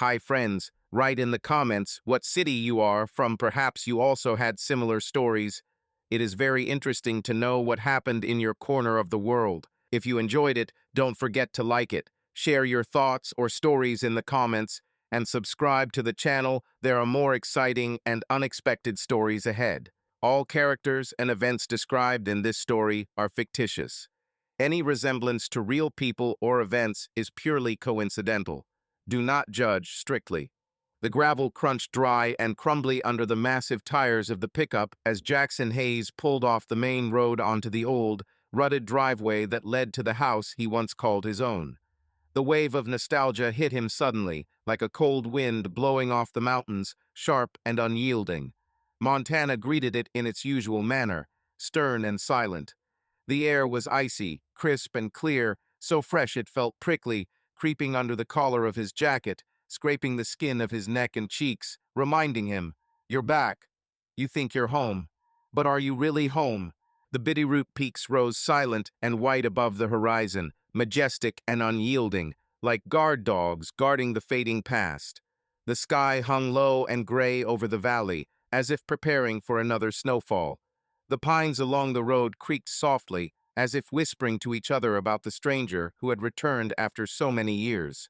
Hi friends, write in the comments what city you are from. Perhaps you also had similar stories. It is very interesting to know what happened in your corner of the world. If you enjoyed it, don't forget to like it, share your thoughts or stories in the comments, and subscribe to the channel. There are more exciting and unexpected stories ahead. All characters and events described in this story are fictitious. Any resemblance to real people or events is purely coincidental. Do not judge strictly. The gravel crunched dry and crumbly under the massive tires of the pickup as Jackson Hayes pulled off the main road onto the old, rutted driveway that led to the house he once called his own. The wave of nostalgia hit him suddenly, like a cold wind blowing off the mountains, sharp and unyielding. Montana greeted it in its usual manner, stern and silent. The air was icy, crisp and clear, so fresh it felt prickly, creeping under the collar of his jacket, scraping the skin of his neck and cheeks, reminding him, "You're back. You think you're home. But are you really home?" The Bitterroot Peaks rose silent and white above the horizon, majestic and unyielding, like guard dogs guarding the fading past. The sky hung low and gray over the valley, as if preparing for another snowfall. The pines along the road creaked softly, as if whispering to each other about the stranger who had returned after so many years.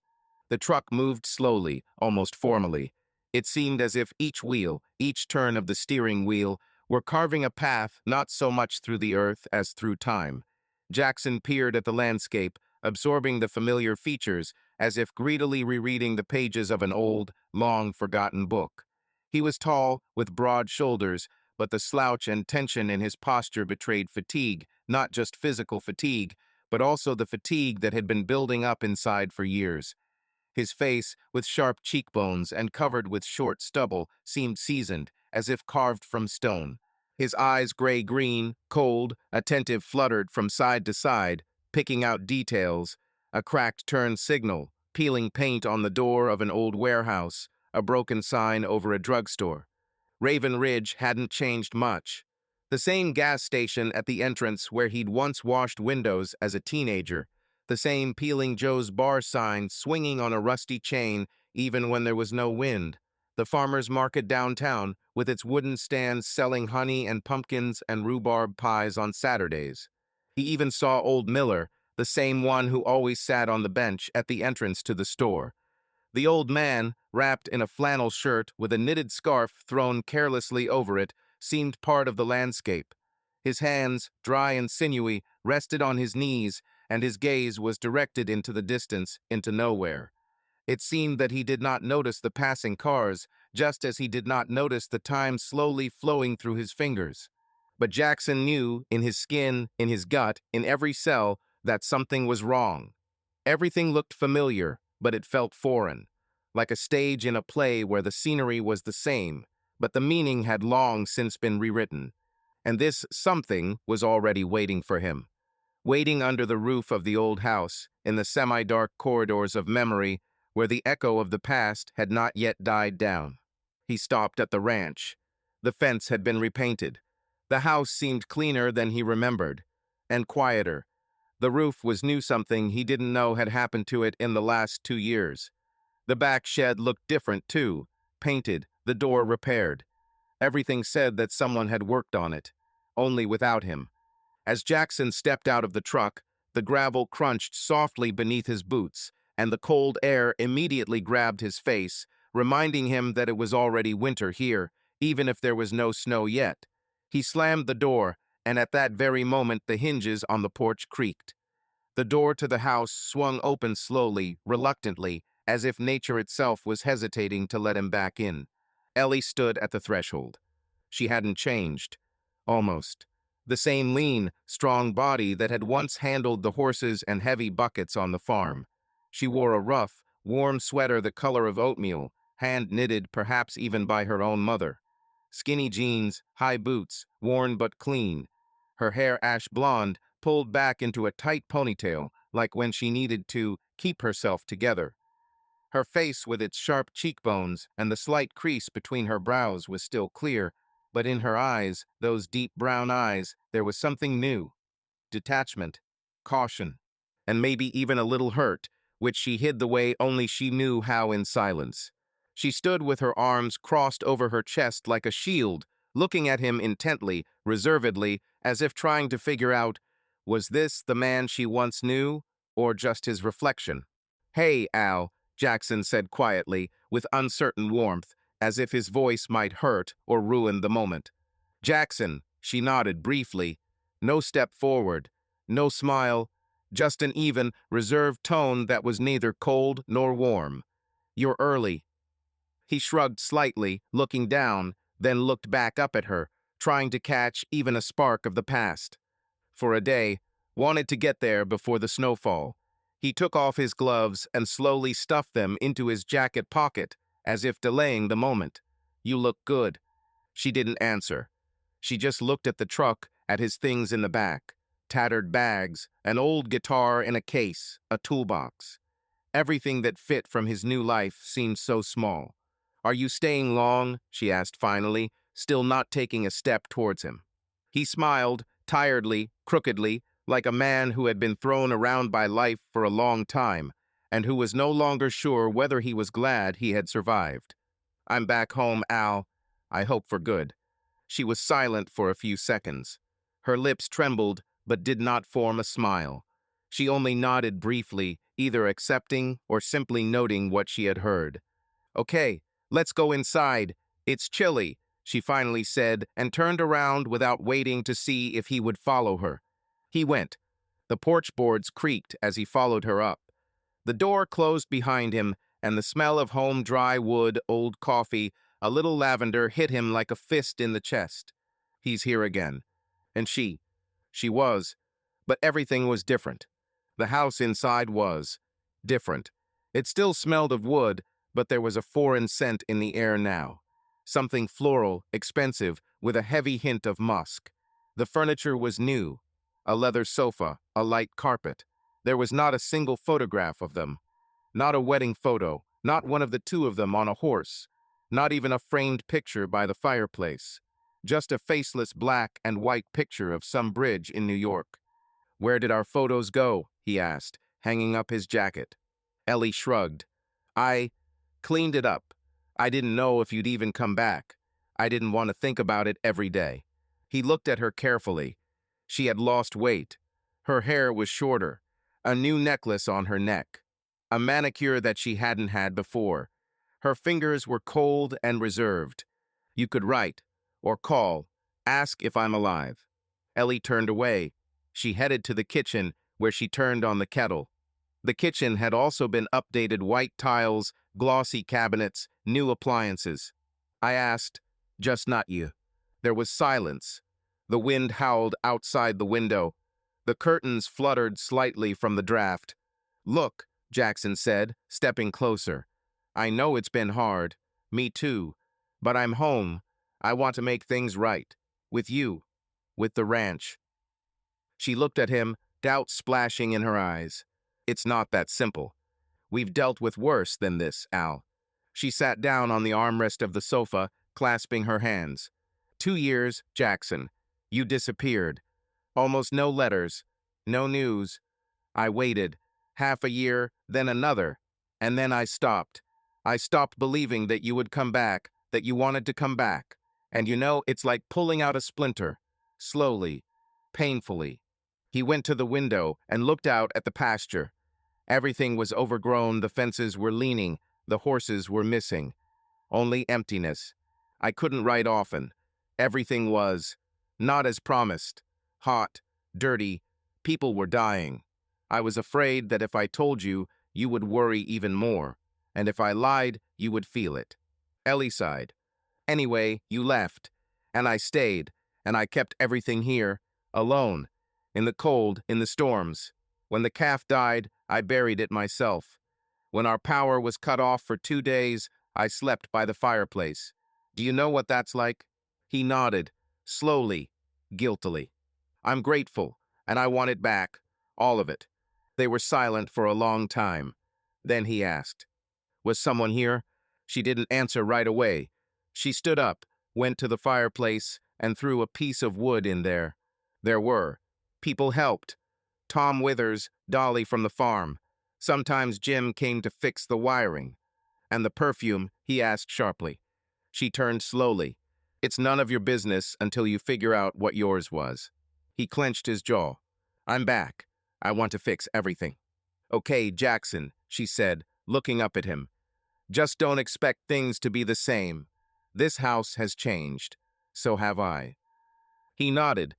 The truck moved slowly, almost formally. It seemed as if each wheel, each turn of the steering wheel, were carving a path not so much through the earth as through time. Jackson peered at the landscape, absorbing the familiar features, as if greedily rereading the pages of an old, long-forgotten book. He was tall, with broad shoulders, but the slouch and tension in his posture betrayed fatigue, not just physical fatigue, but also the fatigue that had been building up inside for years. His face, with sharp cheekbones and covered with short stubble, seemed seasoned, as if carved from stone. His eyes, gray-green, cold, attentive, fluttered from side to side, picking out details: a cracked turn signal, peeling paint on the door of an old warehouse, a broken sign over a drugstore. Raven Ridge hadn't changed much. The same gas station at the entrance where he'd once washed windows as a teenager. The same Peeling Joe's bar sign swinging on a rusty chain even when there was no wind. The farmer's market downtown with its wooden stands selling honey and pumpkins and rhubarb pies on Saturdays. He even saw old Miller, the same one who always sat on the bench at the entrance to the store. The old man, wrapped in a flannel shirt with a knitted scarf thrown carelessly over it, seemed part of the landscape. His hands, dry and sinewy, rested on his knees, and his gaze was directed into the distance, into nowhere. It seemed that he did not notice the passing cars, just as he did not notice the time slowly flowing through his fingers. But Jackson knew, in his skin, in his gut, in every cell, that something was wrong. Everything looked familiar, but it felt foreign, like a stage in a play where the scenery was the same, but the meaning had long since been rewritten. And this something was already waiting for him, waiting under the roof of the old house, in the semi-dark corridors of memory where the echo of the past had not yet died down. He stopped at the ranch. The fence had been repainted. The house seemed cleaner than he remembered, and quieter. The roof was new, something he didn't know had happened to it in the last 2 years. The back shed looked different, too, painted, the door repaired. Everything said that someone had worked on it, only without him. As Jackson stepped out of the truck, the gravel crunched softly beneath his boots, and the cold air immediately grabbed his face, reminding him that it was already winter here, even if there was no snow yet. He slammed the door, and at that very moment the hinges on the porch creaked. The door to the house swung open slowly, reluctantly, as if nature itself was hesitating to let him back in. Ellie stood at the threshold. She hadn't changed. Almost. The same lean, strong body that had once handled the horses and heavy buckets on the farm. She wore a rough, warm sweater the color of oatmeal, hand-knitted perhaps even by her own mother. Skinny jeans, high boots, worn but clean. Her hair ash blonde, pulled back into a tight ponytail, like when she needed to keep herself together. Her face, with its sharp cheekbones and the slight crease between her brows, was still clear, but in her eyes, those deep brown eyes, there was something new. Detachment, caution, and maybe even a little hurt, which she hid the way only she knew how in silence. She stood with her arms crossed over her chest like a shield, looking at him intently, reservedly, as if trying to figure out, was this the man she once knew, or just his reflection? "Hey, Al," Jackson said quietly, with uncertain warmth, as if his voice might hurt or ruin the moment. "Jackson," she nodded briefly. No step forward, no smile, just an even, reserved tone that was neither cold nor warm. "You're early." He shrugged slightly, looking down, then looked back up at her, trying to catch even a spark of the past. For a day, wanted to get there before the snowfall. He took off his gloves and slowly stuffed them into his jacket pocket, as if delaying the moment. "You look good." She didn't answer. She just looked at the truck, at his things in the back. Tattered bags, an old guitar in a case, a toolbox. Everything that fit from his new life seemed so small. "Are you staying long?" she asked finally, still not taking a step towards him. He smiled, tiredly, crookedly, like a man who had been thrown around by life for a long time, and who was no longer sure whether he was glad he had survived. "I'm back home, Al. I hope for good." She was silent for a few seconds. Her lips trembled, but did not form a smile. She only nodded briefly, either accepting or simply noting what she had heard. "Okay, let's go inside. It's chilly," she finally said, and turned around without waiting to see if he would follow her. He went. The porch boards creaked as he followed her up. The door closed behind him, and the smell of home dry wood, old coffee, a little lavender hit him like a fist in the chest. He's here again. And she was, but everything was different. The house inside was different. It still smelled of wood, but there was a foreign scent in the air now. Something floral, expensive, with a heavy hint of musk. The furniture was new. A leather sofa, a light carpet. There was not a single photograph of them. Not a wedding photo, not one of the two of them on a horse. Not even a framed picture by the fireplace. Just a faceless black and white picture of some bridge in New York. "Where did our photos go?" he asked, hanging up his jacket. Ellie shrugged. "I cleaned it up. I didn't know if you'd even come back. I didn't want to think about it every day." He looked at her carefully. She had lost weight. Her hair was shorter. A new necklace on her neck. A manicure that she hadn't had before. Her fingers were cold and reserved. "You could write, or call, ask if I'm alive." Ellie turned away. She headed to the kitchen, where she turned on the kettle. The kitchen had also been updated: white tiles, glossy cabinets, new appliances. "I asked, just not you." There was silence. The wind howled outside the window. The curtains fluttered slightly from the draft. "Look," Jackson said, stepping closer. "I know it's been hard. Me too. But I'm home. I want to make things right. With you. With the ranch." She looked at him, doubt splashing in her eyes. "It's not that simple. We've dealt with worse than this, Al." She sat down on the armrest of the sofa, clasping her hands. "2 years, Jackson. You disappeared. Almost no letters. No news. I waited. Half a year, then another. And then I stopped. I stopped believing that you would come back, that you wanted to come back. And you know, it's like pulling out a splinter. Slowly. Painfully." He went to the window and looked out at the pasture. Everything was overgrown, the fences were leaning, the horses were missing. Only emptiness. "I couldn't write often. Everything was not as promised. Hot, dirty, people were dying. I was afraid that if I told you, you would worry even more, and if I lied, you would feel it." Ellie sighed. "Anyway, you left, and I stayed, and I kept everything here, alone, in the cold, in the storms. When the calf died, I buried it myself. When our power was cut off for 2 days, I slept by the fireplace. Do you know what that's like?" He nodded, slowly, guiltily. "I'm grateful, and I want it back, all of it." They were silent for a long time. Then he asked, "Was someone here?" She didn't answer right away. She stood up, went to the fireplace, and threw a piece of wood in there. There were. People helped. Tom Withers, Dolly from the farm. Sometimes Jim came to fix the wiring. And the perfume, he asked sharply. She turned slowly. It's none of your business until you figure out what yours was. He clenched his jaw. I'm back. I want to fix everything. Okay, Jackson, she said, looking up at him. Just don't expect things to be the same. This house has changed. So have I. He nodded.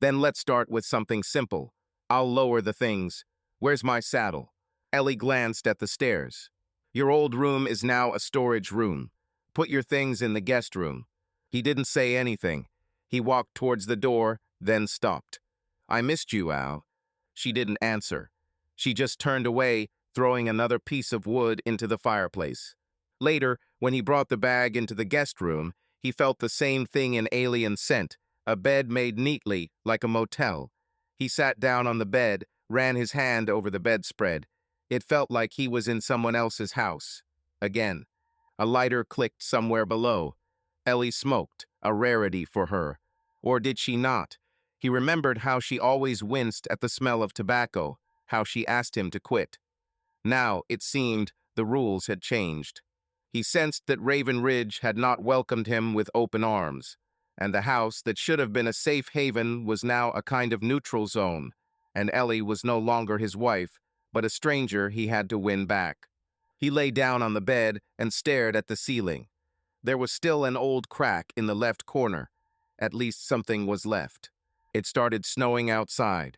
Then let's start with something simple. I'll lower the things. Where's my saddle? Ellie glanced at the stairs. Your old room is now a storage room. Put your things in the guest room. He didn't say anything. He walked towards the door, then stopped. I missed you, Al. She didn't answer. She just turned away, throwing another piece of wood into the fireplace. Later, when he brought the bag into the guest room, he felt the same thing in alien scent, a bed made neatly, like a motel. He sat down on the bed, ran his hand over the bedspread. It felt like he was in someone else's house. Again. A lighter clicked somewhere below. Ellie smoked, a rarity for her. Or did she not? He remembered how she always winced at the smell of tobacco, how she asked him to quit. Now, it seemed, the rules had changed. He sensed that Raven Ridge had not welcomed him with open arms, and the house that should have been a safe haven was now a kind of neutral zone, and Ellie was no longer his wife, but a stranger he had to win back. He lay down on the bed and stared at the ceiling. There was still an old crack in the left corner. At least something was left. It started snowing outside.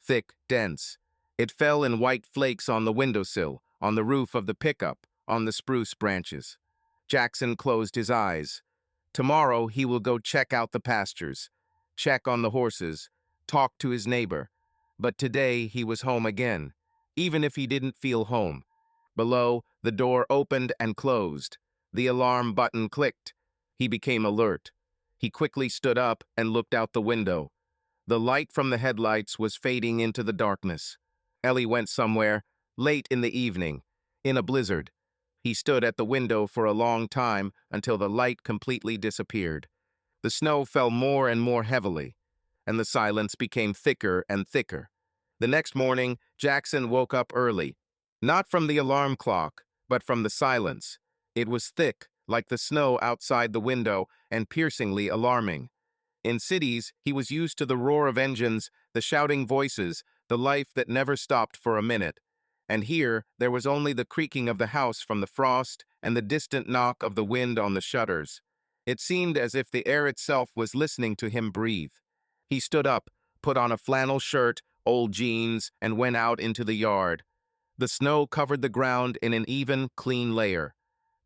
Thick, dense. It fell in white flakes on the windowsill, on the roof of the pickup, on the spruce branches. Jackson closed his eyes. Tomorrow he will go check out the pastures, check on the horses, talk to his neighbor. But today he was home again, even if he didn't feel home. Below, the door opened and closed. The alarm button clicked. He became alert. He quickly stood up and looked out the window. The light from the headlights was fading into the darkness. Ellie went somewhere, late in the evening, in a blizzard. He stood at the window for a long time until the light completely disappeared. The snow fell more and more heavily, and the silence became thicker and thicker. The next morning, Jackson woke up early, not from the alarm clock, but from the silence. It was thick, like the snow outside the window, and piercingly alarming. In cities, he was used to the roar of engines, the shouting voices, the life that never stopped for a minute. And here, there was only the creaking of the house from the frost and the distant knock of the wind on the shutters. It seemed as if the air itself was listening to him breathe. He stood up, put on a flannel shirt, old jeans, and went out into the yard. The snow covered the ground in an even, clean layer.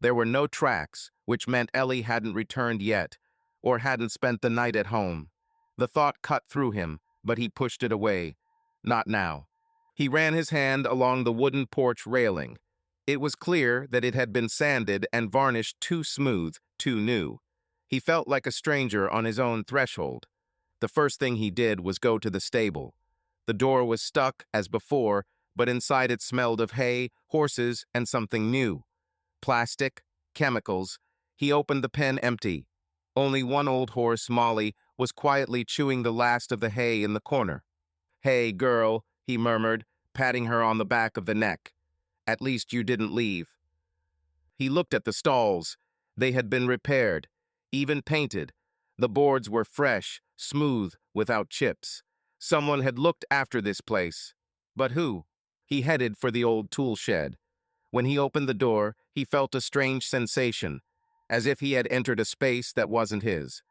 There were no tracks, which meant Ellie hadn't returned yet, or hadn't spent the night at home. The thought cut through him, but he pushed it away. Not now. He ran his hand along the wooden porch railing. It was clear that it had been sanded and varnished too smooth, too new. He felt like a stranger on his own threshold. The first thing he did was go to the stable. The door was stuck, as before, but inside it smelled of hay, horses, and something new. Plastic, chemicals. He opened the pen empty. Only one old horse, Molly, was quietly chewing the last of the hay in the corner. "Hey, girl," he murmured, patting her on the back of the neck. "At least you didn't leave." He looked at the stalls. They had been repaired, even painted. The boards were fresh, smooth, without chips. Someone had looked after this place. But who? He headed for the old tool shed. When he opened the door, he felt a strange sensation, as if he had entered a space that wasn't his.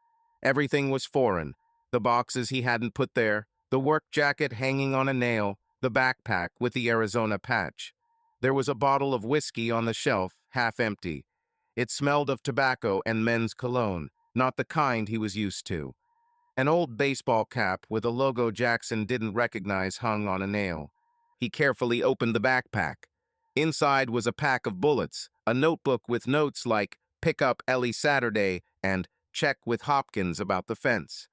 Everything was foreign. The boxes he hadn't put there, the work jacket hanging on a nail, the backpack with the Arizona patch. There was a bottle of whiskey on the shelf, half empty. It smelled of tobacco and men's cologne, not the kind he was used to. An old baseball cap with a logo Jackson didn't recognize hung on a nail. He carefully opened the backpack. Inside was a pack of bullets, a notebook with notes like "Pick up Ellie Saturday" and "Check with Hopkins about the fence."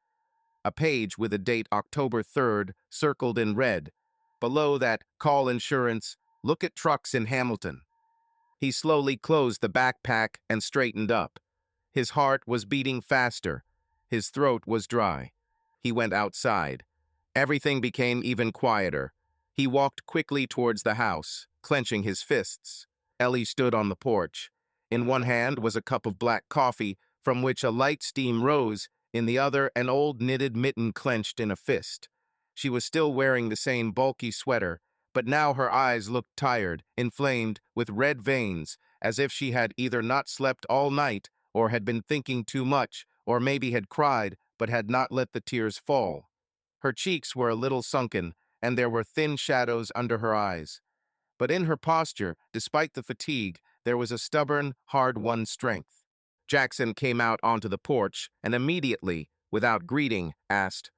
A page with a date October 3rd circled in red. Below that, "Call insurance, look at trucks in Hamilton." He slowly closed the backpack and straightened up. His heart was beating faster. His throat was dry. He went outside. Everything became even quieter. He walked quickly towards the house, clenching his fists. Ellie stood on the porch. In one hand was a cup of black coffee, from which a light steam rose, in the other an old knitted mitten clenched in a fist. She was still wearing the same bulky sweater, but now her eyes looked tired, inflamed, with red veins, as if she had either not slept all night, or had been thinking too much, or maybe had cried, but had not let the tears fall. Her cheeks were a little sunken, and there were thin shadows under her eyes. But in her posture, despite the fatigue, there was a stubborn, hard-won strength. Jackson came out onto the porch and immediately, without greeting, asked,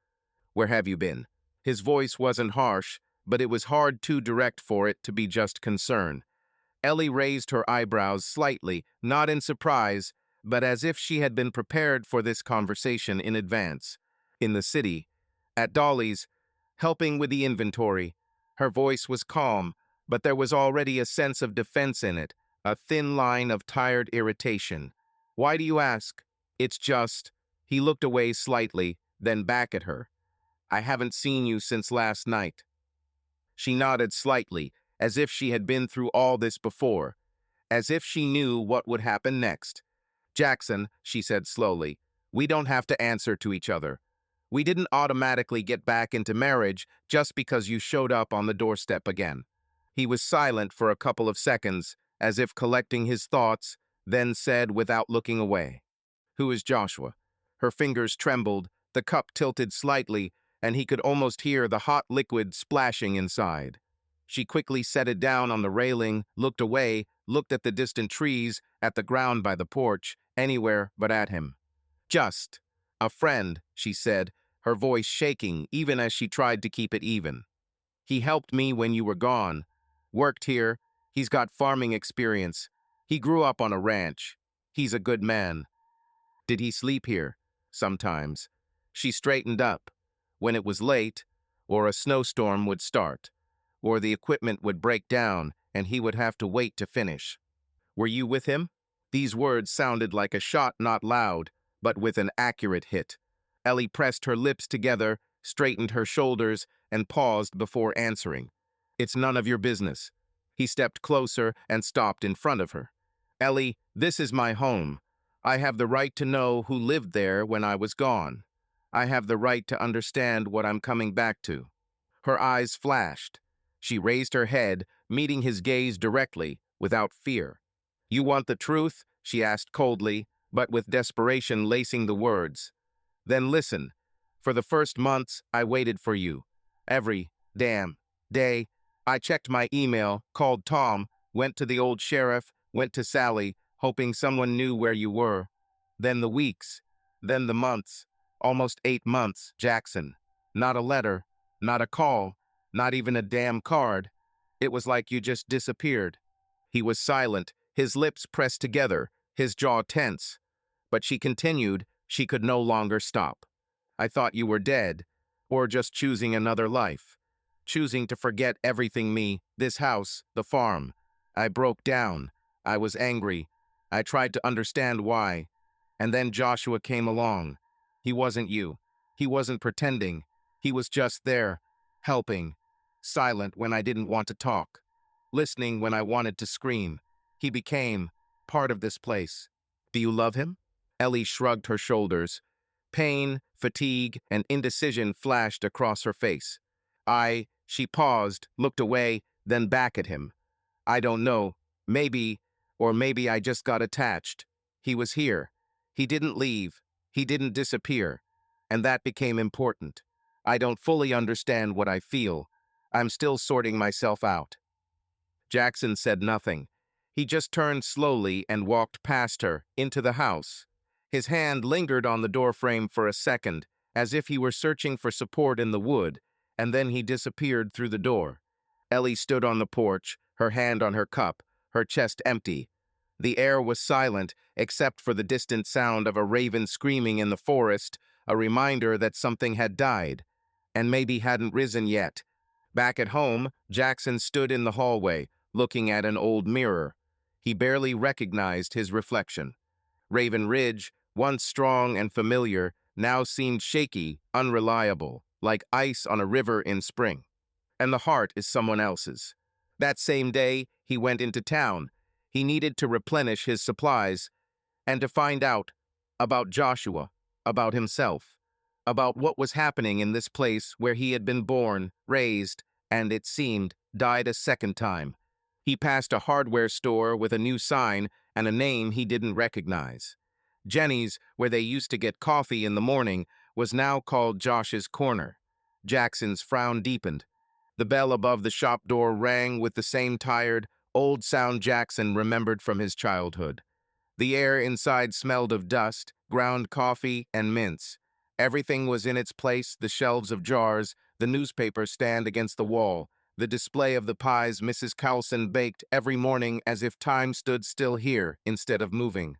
"Where have you been?" His voice wasn't harsh, but it was hard too direct for it to be just concern. Ellie raised her eyebrows slightly, not in surprise, but as if she had been prepared for this conversation in advance. In the city, at Dolly's, helping with the inventory, her voice was calm, but there was already a sense of defense in it, a thin line of tired irritation. "Why do you ask?" "It's just—" He looked away slightly, then back at her. "I haven't seen you since last night." She nodded slightly, as if she had been through all this before, as if she knew what would happen next. "Jackson," she said slowly, "we don't have to answer to each other. We didn't automatically get back into marriage just because you showed up on the doorstep again." He was silent for a couple of seconds, as if collecting his thoughts, then said without looking away, "Who is Joshua?" Her fingers trembled, the cup tilted slightly, and he could almost hear the hot liquid splashing inside. She quickly set it down on the railing, looked away, looked at the distant trees, at the ground by the porch, anywhere but at him. "Just a friend," she said, her voice shaking even as she tried to keep it even. "He helped me when you were gone. Worked here. He's got farming experience. He grew up on a ranch. He's a good man." "Did he sleep here?" "Sometimes." She straightened up. When it was late, or a snowstorm would start, or the equipment would break down and he would have to wait to finish. "Were you with him?" These words sounded like a shot not loud, but with an accurate hit. Ellie pressed her lips together, straightened her shoulders, and paused before answering. "It's none of your business." He stepped closer and stopped in front of her. "Ellie, this is my home. I have the right to know who lived there when I was gone. I have the right to understand what I'm coming back to." Her eyes flashed. She raised her head, meeting his gaze directly, without fear. "You want the truth?" she asked coldly, but with desperation lacing the words. "Then listen. For the first months, I waited for you. Every damn day. I checked my email, called Tom, went to the old sheriff, went to Sally, hoping someone knew where you were. Then the weeks, then the months, almost 8 months, Jackson. Not a letter, not a call, not even a damn card. It was like you just disappeared." He was silent, his lips pressed together, his jaw tense. But she continued, she could no longer stop. "I thought you were dead, or just choosing another life. Choosing to forget everything this house, the farm. I broke down. I was angry. I tried to understand why. And then Joshua came along. He wasn't you. He wasn't pretending. He was just there, helping. Silent when I didn't want to talk. Listening when I wanted to scream. He became part of this place. Do you love him?" Ellie shrugged her shoulders. Pain, fatigue, and indecision flashed across her face. She paused, looked away, then back at him. "I don't know. Maybe, or maybe I just got attached. He was here. He didn't leave. He didn't disappear. And that became important. I don't fully understand what I feel. I'm still sorting myself out." Jackson said nothing. He just turned slowly and walked past her, into the house. His hand lingered on the doorframe for a second, as if he were searching for support in the wood, and then he disappeared through the door. Ellie stood on the porch, her hand on her cup, her chest empty. The air was silent, except for the distant sound of a raven screaming in the forest, a reminder that something had died, and maybe hadn't risen yet. Back at home, Jackson stood in the hallway, looking at an old mirror. He barely recognized his reflection. Raven Ridge, once strong and familiar, now seemed shaky, unreliable, like ice on a river in spring. And the heart is someone else's. That same day, he went into town. He needed to replenish his supplies and to find out about Joshua, about himself, about what was happening in this place where he had been born, raised, and, it seemed, died a second time. He passed a hardware store with a new sign and a name he didn't recognize. Jenny's, where they used to get coffee in the morning, was now called Josh's Corner. Jackson's frown deepened. The bell above the shop door rang with the same tired, old sound Jackson remembered from his childhood. The air inside smelled of dust, ground coffee, and mints. Everything was in its place, the shelves of jars, the newspaper stand against the wall, the display of the pies Mrs. Cowlson baked every morning as if time stood still here instead of moving.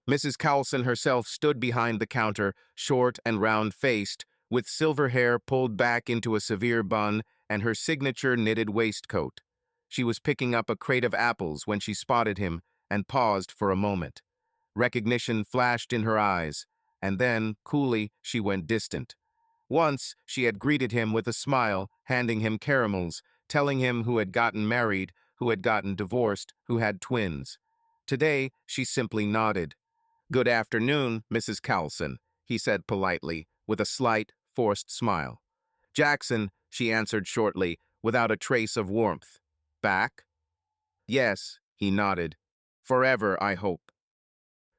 Mrs. Cowlson herself stood behind the counter, short and round-faced, with silver hair pulled back into a severe bun and her signature knitted waistcoat. She was picking up a crate of apples when she spotted him and paused for a moment. Recognition flashed in her eyes, and then, coolly, she went distant. Once, she had greeted him with a smile, handing him caramels, telling him who had gotten married, who had gotten divorced, who had twins. Today, she simply nodded. "Good afternoon, Mrs. Cowlson," he said politely, with a slight, forced smile. "Jackson," she answered shortly, without a trace of warmth. "Back?" "Yes," he nodded. "Forever, I hope."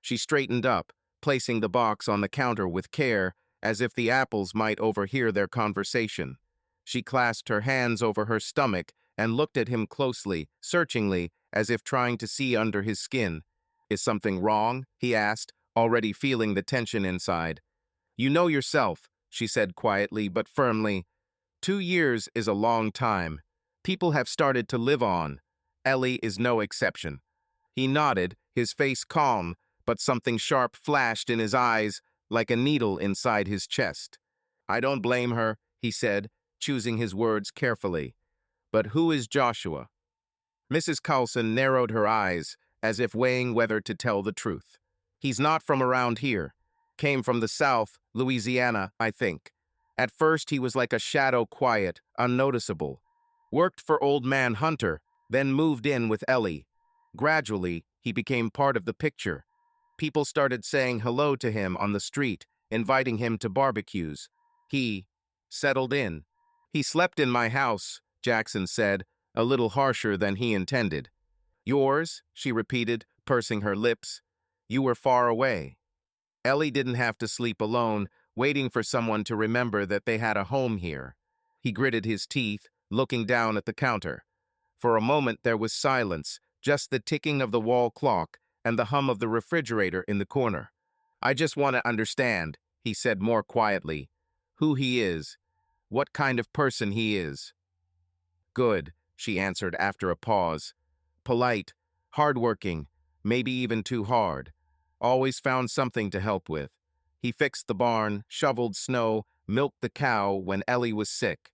She straightened up, placing the box on the counter with care, as if the apples might overhear their conversation. She clasped her hands over her stomach and looked at him closely, searchingly, as if trying to see under his skin. "Is something wrong?" he asked, already feeling the tension inside. "You know yourself," she said quietly but firmly. 2 years is a long time. People have started to live on. Ellie is no exception." He nodded, his face calm, but something sharp flashed in his eyes, like a needle inside his chest. "I don't blame her," he said, choosing his words carefully. "But who is Joshua?" Mrs. Cowlson narrowed her eyes, as if weighing whether to tell the truth. "He's not from around here. Came from the South, Louisiana, I think. At first he was like a shadow, quiet, unnoticeable. Worked for Old Man Hunter, then moved in with Ellie. Gradually, he became part of the picture. People started saying hello to him on the street, inviting him to barbecues. He settled in. He slept in my house," Jackson said, a little harsher than he intended. "Yours?" she repeated, pursing her lips. "You were far away." Ellie didn't have to sleep alone, waiting for someone to remember that they had a home here. He gritted his teeth, looking down at the counter. For a moment there was silence, just the ticking of the wall clock and the hum of the refrigerator in the corner. "I just want to understand," he said more quietly, "who he is, what kind of person he is." "Good," she answered after a pause. "Polite, hardworking, maybe even too hard. Always found something to help with. He fixed the barn, shoveled snow, milked the cow when Ellie was sick.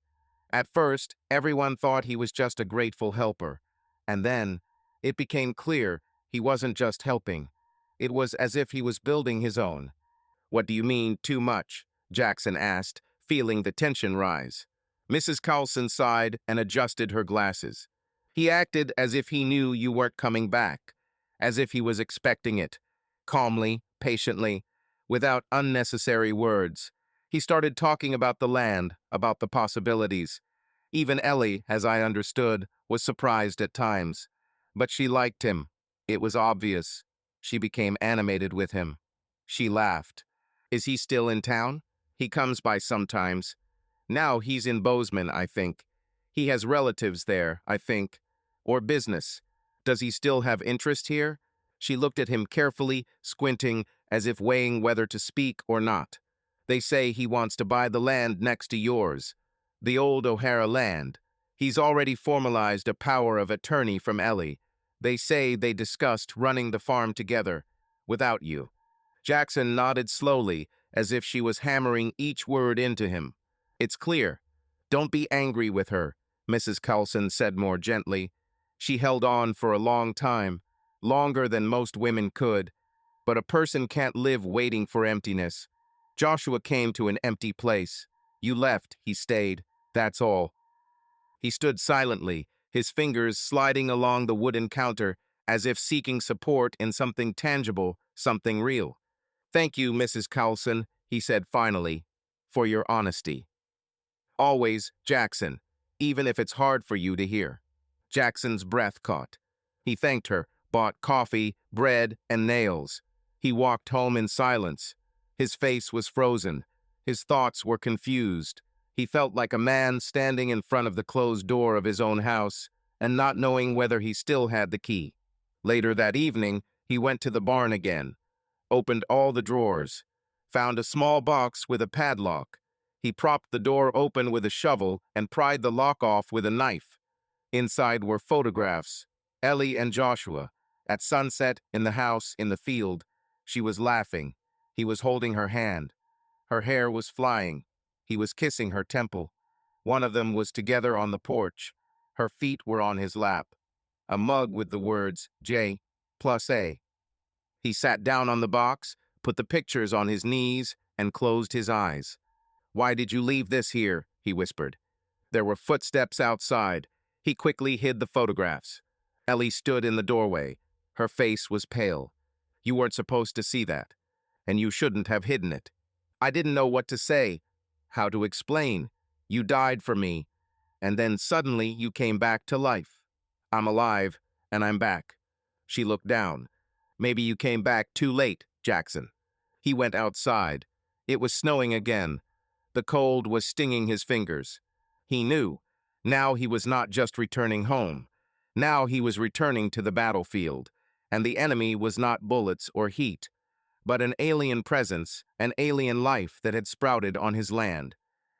At first, everyone thought he was just a grateful helper. And then, it became clear he wasn't just helping. It was as if he was building his own." "What do you mean, too much?" Jackson asked, feeling the tension rise. Mrs. Cowlson sighed and adjusted her glasses. "He acted as if he knew you weren't coming back, as if he was expecting it, calmly, patiently, without unnecessary words. He started talking about the land, about the possibilities. Even Ellie, as I understood, was surprised at times. But she liked him. It was obvious. She became animated with him." She laughed. "Is he still in town?" "He comes by sometimes. Now he's in Bozeman, I think. He has relatives there, I think. Or business. Does he still have interest here?" She looked at him carefully, squinting, as if weighing whether to speak or not. "They say he wants to buy the land next to yours. The old O'Hara land. He's already formalized a power of attorney from Ellie. They say they discussed running the farm together, without you." Jackson nodded slowly, as if she was hammering each word into him. "It's clear. Don't be angry with her," Mrs. Cowlson said more gently. "She held on for a long time, longer than most women could. But a person can't live waiting for emptiness. Joshua came to an empty place. You left, he stayed. That's all." He stood silently, his fingers sliding along the wooden counter as if seeking support in something tangible, something real. "Thank you, Mrs. Carlson," he said finally, "for your honesty. Always, Jackson, even if it's hard for you to hear." Jackson's breath caught. He thanked her, bought coffee, bread, and nails. He walked home in silence. His face was frozen. His thoughts were confused. He felt like a man standing in front of the closed door of his own house and not knowing whether he still had the key. Later that evening, he went to the barn again, opened all the drawers, found a small box with a padlock. He propped the door open with a shovel and pried the lock off with a knife. Inside were photographs. Ellie and Joshua. At sunset, in the house, in the field. She was laughing. He was holding her hand. Her hair was flying. He was kissing her temple. One of them was together on the porch. Her feet were on his lap. A mug with the words J plus A. He sat down on the box, put the pictures on his knees, and closed his eyes. "Why did you leave this here?" he whispered. There were footsteps outside. He quickly hid the photographs. Ellie stood in the doorway. Her face was pale. "You weren't supposed to see that, and you shouldn't have hidden it." "I didn't know what to say, how to explain. You died for me, and then suddenly you came back to life. I'm alive, and I'm back." She looked down. "Maybe you came back too late, Jackson." He went outside. It was snowing again. The cold was stinging his fingers. He knew. Now he was not just returning home. Now he was returning to the battlefield, and the enemy was not bullets or heat, but an alien presence, an alien life that had sprouted on his land.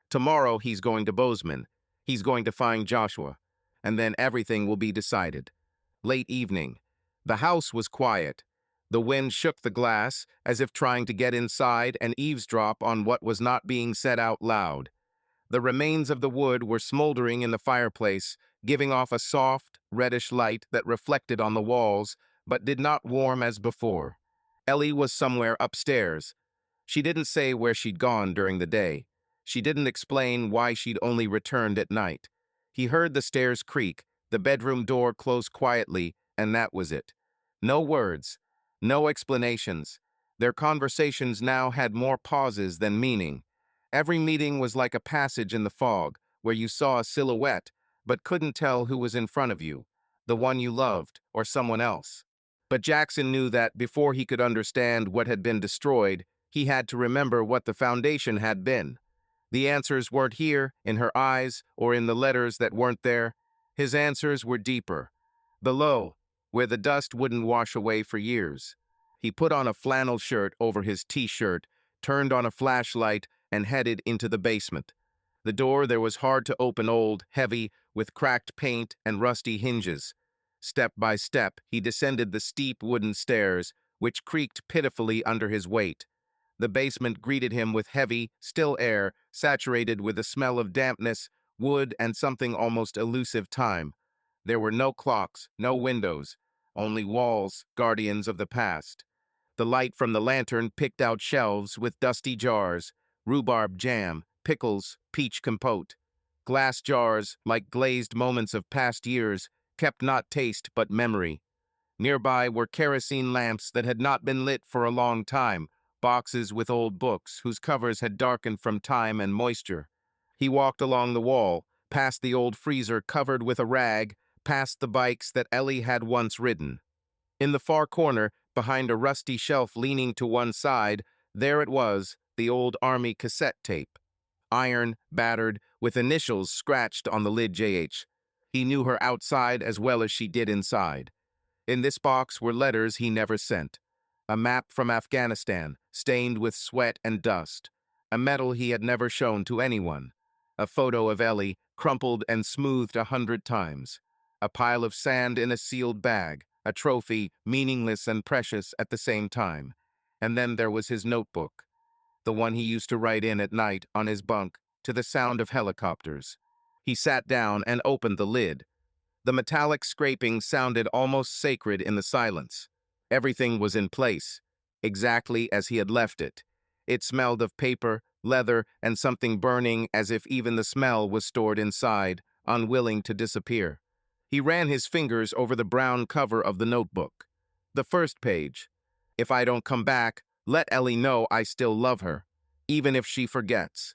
Tomorrow he's going to Bozeman. He's going to find Joshua, and then everything will be decided. Late evening. The house was quiet. The wind shook the glass as if trying to get inside and eavesdrop on what was not being said out loud. The remains of the wood were smoldering in the fireplace, giving off a soft, reddish light that reflected on the walls, but did not warm as before. Ellie was somewhere upstairs. She didn't say where she'd gone during the day. She didn't explain why she'd only returned at night. He heard the stairs creak, the bedroom door close quietly, and that was it. No words, no explanations. Their conversations now had more pauses than meaning. Every meeting was like a passage in the fog, where you saw a silhouette, but couldn't tell who was in front of you, the one you loved or someone else. But Jackson knew that before he could understand what had been destroyed, he had to remember what the foundation had been. The answers weren't here, in her eyes, or in the letters that weren't there. His answers were deeper, below, where the dust wouldn't wash away for years. He put on a flannel shirt over his t-shirt, turned on a flashlight, and headed into the basement. The door there was hard to open, old, heavy, with cracked paint and rusty hinges. Step by step, he descended the steep wooden stairs, which creaked pitifully under his weight. The basement greeted him with heavy, still air, saturated with the smell of dampness, wood, and something almost elusive time. There were no clocks, no windows, only walls, guardians of the past. The light from the lantern picked out shelves with dusty jars, rhubarb jam, pickles, peach compote. Glass jars, like glazed moments of past years, kept not taste but memory. Nearby were kerosene lamps that had not been lit for a long time, boxes with old books whose covers had darkened from time and moisture. He walked along the wall, past the old freezer covered with a rag, past the bikes that Ellie had once ridden. In the far corner, behind a rusty shelf leaning to one side, there it was, the old Army cassette tape. Iron, battered, with initials scratched on the lid JH. He knew her outside as well as she did inside. In this box were letters he never sent. A map from Afghanistan, stained with sweat and dust. A medal he had never shown to anyone. A photo of Ellie, crumpled and smoothed 100 times. A pile of sand in a sealed bag, a trophy, meaningless and precious at the same time. And then there was his notebook, the one he used to write in at night on his bunk, to the sound of helicopters. He sat down and opened the lid. The metallic scraping sounded almost sacred in the silence. Everything was in place, exactly as he had left it. It smelled of paper, leather, and something burning, as if even the smell was stored inside, unwilling to disappear. He ran his fingers over the brown cover of the notebook. The first page. If I don't come back, let Ellie know I still love her, even if she forgets.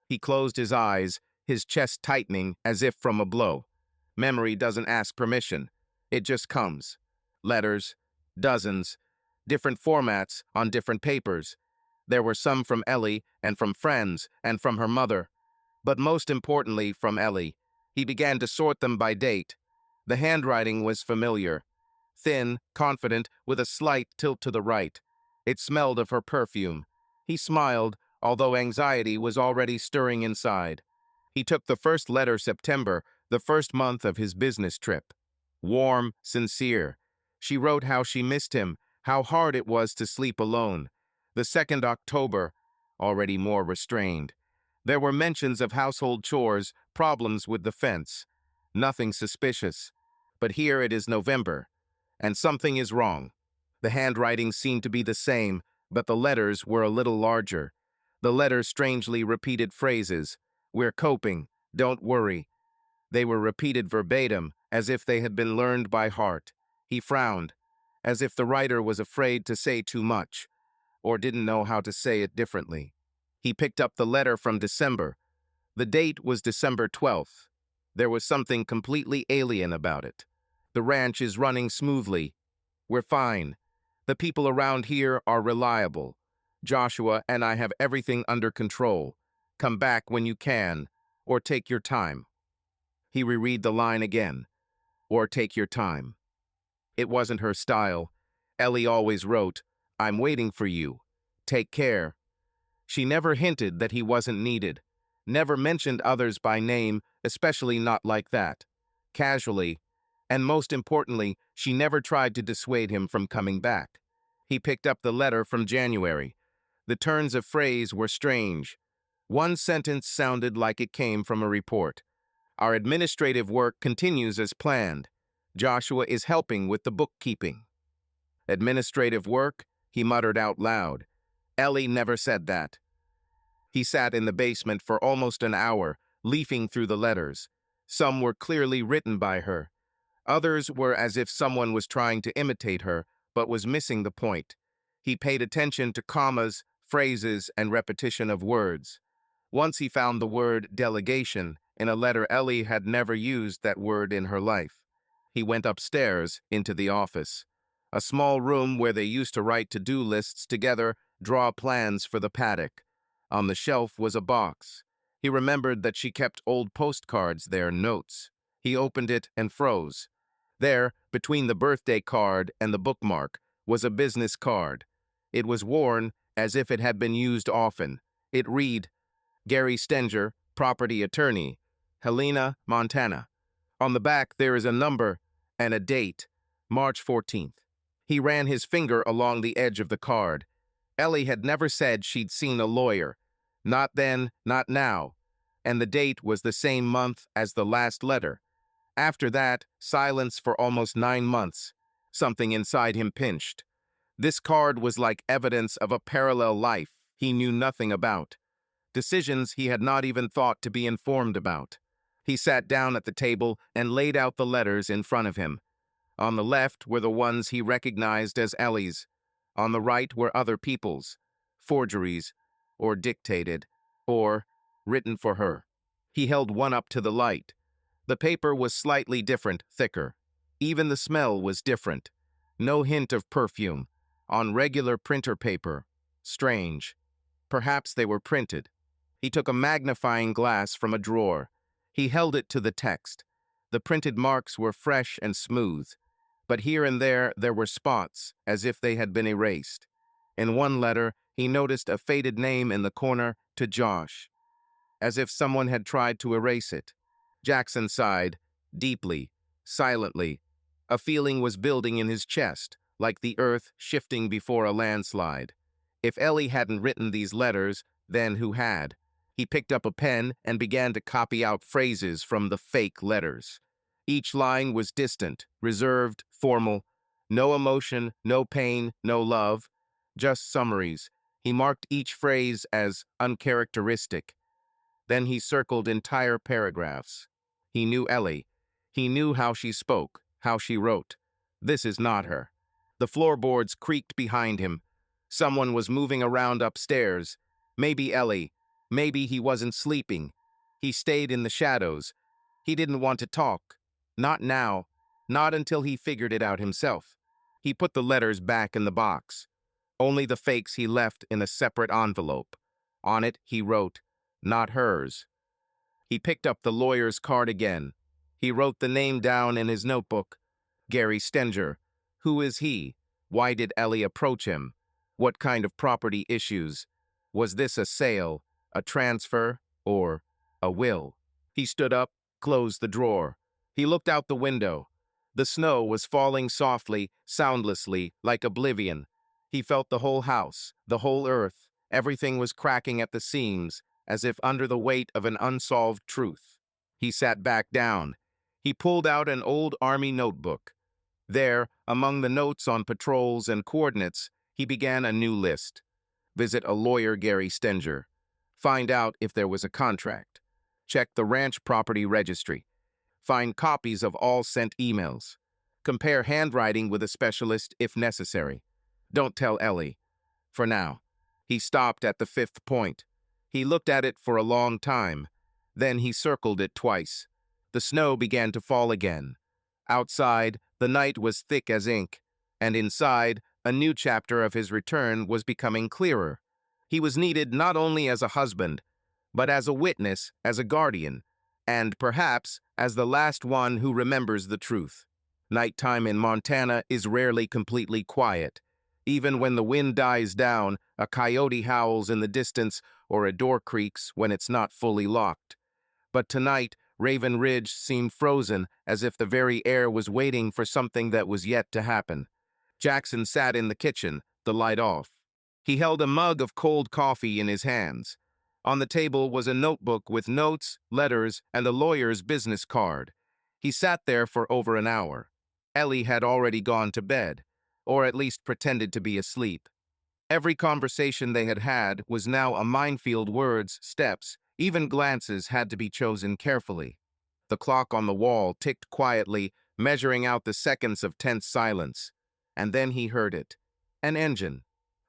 He closed his eyes, his chest tightening as if from a blow. Memory doesn't ask permission. It just comes. Letters, dozens, different formats on different papers. There were some from Ellie and from friends and from her mother, but most importantly from Ellie. He began to sort them by date. The handwriting was familiar. Thin, confident, with a slight tilt to the right. It smelled of her perfume. He smiled, although anxiety was already stirring inside. He took the first letter, September, the first month of his business trip. Warm, sincere. She wrote how she missed him, how hard it was to sleep alone. The second, October, already more restrained. There were mentions of household chores, problems with the fence. Nothing suspicious. But here it is November, and something is wrong. The handwriting seemed to be the same, but the letters were a little larger. The letters strangely repeated phrases. We're coping, don't worry. They were repeated verbatim, as if they had been learned by heart. He frowned, as if the writer was afraid to say too much, or didn't know how to say it differently. He picked up the letter from December. The date was December 12th. There was something completely alien about it. The ranch is running smoothly. We're fine. The people around here are reliable. Joshua and I have everything under control. Come back when you can, or take your time. He reread the line again, or take your time. It wasn't her style. Ellie always wrote, I'm waiting for you. Take care. She never hinted that he wasn't needed, never mentioned others by name, especially not like that. Casually, and most importantly, she never tried to dissuade him from coming back. He picked up the letter from January. The turns of phrase were strange. One sentence sounded like it came from a report. Our administrative work continues as planned. Joshua is helping with the bookkeeping. Administrative work? He muttered out loud. Ellie never said that. He sat in the basement for almost an hour, leafing through the letters. Some were clearly written by her. Others were as if someone was trying to imitate her, but was missing the point. He paid attention to commas, phrases, and repetition of words. Once he found the word delegation in a letter. Ellie had never used that word in her life. He went upstairs into the office, a small room where they used to write to-do lists together, draw plans for the paddock. On the shelf was a box. He remembered that she kept old postcards there, notes. He opened it and froze. There, between the birthday card and the bookmark, was a business card. It was worn as if it had been used often. It read, Gary Stenger, property attorney, Helena, Montana. On the back there is a number and a date, March 14th. He ran his finger along the edge of the card. Ellie had never said she'd seen a lawyer. Not then, not now. And the date was the same month as the last letter. After that, silence for almost 9 months. Something inside him pinched. This card was like evidence of a parallel life he knew nothing about. Decisions he had not even thought to be informed about. He sat down at the table and laid out the letters in front of him. On the left were the ones he recognized as Ellie's. On the right were other people's, forgeries, or dictated, or written for her. He held one up to the light. The paper was slightly different, thicker. Even the smell was different. No hint of perfume. On regular printer paper. Strange. Perhaps they were printed. He took a magnifying glass from a drawer. He held it to the text. The printed marks were fresh and smooth, but here and there were spots, as if they had been erased. In one letter, he noticed a faded name in the corner, to Josh, as if someone had tried to erase it. Jackson sighed, deeply, silently. A feeling was building in his chest, like the earth shifting before a landslide. If Ellie hadn't written these letters, then who had? He picked up a pen and began to copy out phrases from the fake letters. Each line was distant, reserved, formal. No emotion, no pain, no love. Just summaries. He marked each phrase as uncharacteristic. Then he circled entire paragraphs. He knew Ellie. He knew how she spoke, how she wrote. This is not her. The floorboards creaked behind him. Someone was moving around upstairs. Maybe Ellie. Maybe he wasn't sleeping. He stayed in the shadows. He didn't want to talk. Not now. Not until he figured it out himself. He put the letters back in the box. Only the fakes he left in a separate envelope. On it, he wrote, "Not hers." He picked up the lawyer's card again. He wrote the name down in his notebook. Gary Stenger. Who is he? Why did Ellie approach him? What kind of property issues? Was this a sale, a transfer, or a will? He stood up, closed the drawer. He looked out the window. The snow was falling softly, soundlessly, like oblivion. He felt the whole house, the whole earth. Everything was cracking at the seams, as if under the weight of an unsolved truth. He sat back down. He pulled out an old army notebook. There, among the notes on patrols and coordinates, he began a new list. Visit a lawyer, Gary Stenger. Find out if there was a contract. Check the ranch property registry. Find copies of all sent emails. Compare handwriting with a specialist if necessary. Don't tell Ellie. For now. He stopped at the fifth point. He looked at it for a long time. Then he circled it twice. The snow began to fall again. Outside, the night was thick as ink, and inside, a new chapter of his return was becoming clearer. He was needed not only as a husband, but as a witness, as a guardian, and perhaps as the last one who remembers the truth. Nighttime in Montana is rarely completely quiet. Even when the wind dies down, a coyote howls in the distance or a door creaks when it's not fully locked. But tonight, Raven Ridge seemed frozen, as if the very air was waiting for something that was yet to happen. Jackson sat in the kitchen, the light off. He held a mug of cold coffee in his hands. On the table was a notebook with notes, letters, and a lawyer's business card. He sat there for over an hour. Ellie had already gone to bed, or at least pretended to be asleep. Every conversation they had had was now a minefield. Words, steps, even glances had to be chosen carefully. The clock on the wall ticked quietly, measuring out the seconds of tense silence. And then he heard it. An engine.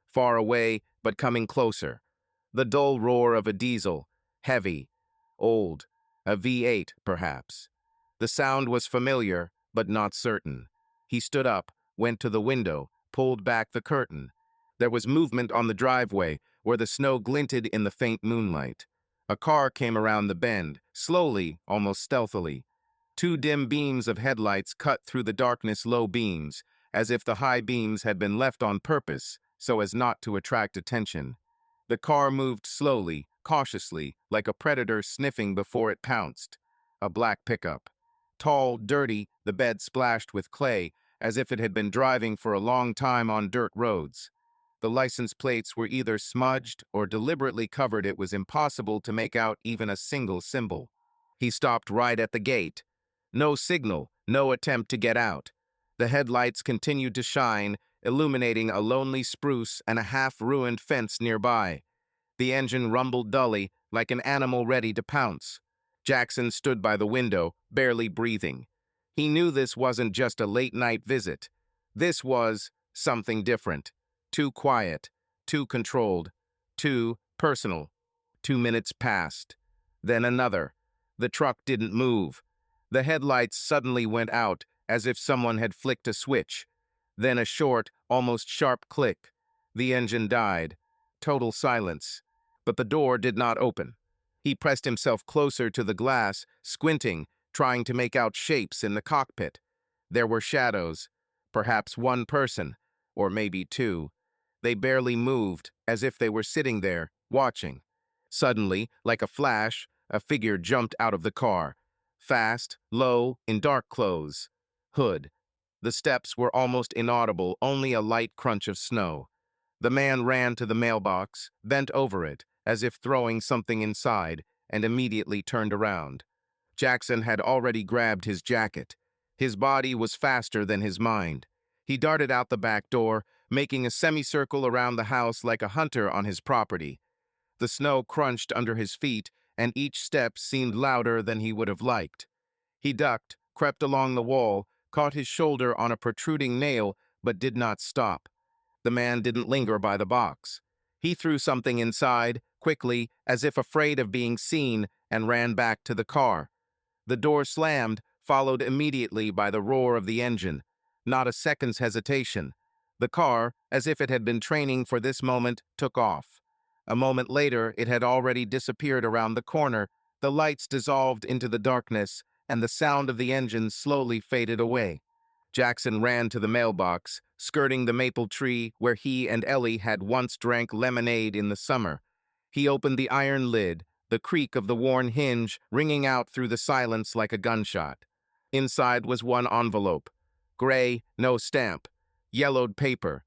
Far away, but coming closer. The dull roar of a diesel. Heavy. Old. A V8, perhaps. The sound was familiar, but not certain. He stood up, went to the window, pulled back the curtain. There was movement on the driveway, where the snow glinted in the faint moonlight. A car came around the bend, slowly, almost stealthily. Two dim beams of headlights cut through the darkness, low beams, as if the high beams had been left on purpose, so as not to attract attention. The car moved slowly, cautiously, like a predator sniffing before it pounced. A black pickup. Tall, dirty, the bed splashed with clay, as if it had been driving for a long time on dirt roads. The license plates were either smudged or deliberately covered. It was impossible to make out even a single symbol. He stopped right at the gate. No signal, no attempt to get out. The headlights continued to shine, illuminating a lonely spruce and a half-ruined fence nearby. The engine rumbled dully, like an animal ready to pounce. Jackson stood by the window, barely breathing. He knew this wasn't just a late-night visit. This was something different. Too quiet, too controlled, too personal. 2 minutes passed. Then another. The truck didn't move. The headlights suddenly went out, as if someone had flicked a switch. Then a short, almost sharp click. The engine died. Total silence. But the door did not open. He pressed himself closer to the glass, squinting, trying to make out shapes in the cockpit. There were shadows. Perhaps one person, or maybe two. They barely moved, as if they were sitting there, watching. Suddenly, like a flash, a figure jumped out of the car. Fast, low, in dark clothes. Hood. The steps were almost inaudible, only a light crunch of snow. The man ran to the mailbox, bent over it, as if throwing something inside, and immediately turned around. Jackson had already grabbed his jacket. His body was faster than his mind. He darted out the back door, making a semicircle around the house like a hunter on his property. The snow crunched under his feet, and each step seemed louder than he would have liked. He ducked, crept along the wall, caught his shoulder on a protruding nail, but did not stop. The man didn't linger by the box. He threw something inside, quickly, as if afraid of being seen, and ran back to the car. The door slammed, followed immediately by the roar of the engine. Not a second's hesitation. The car, as if it had been training for this moment, took off. A moment later, it had already disappeared around the corner. The lights dissolved into the darkness, and the sound of the engine slowly faded away. Jackson ran to the mailbox, skirting the maple tree where he and Ellie had once drank lemonade in the summer. He opened the iron lid, the creak of the worn hinge ringing out through the silence like a gunshot. Inside was one envelope. Gray, no stamp. Yellowed paper.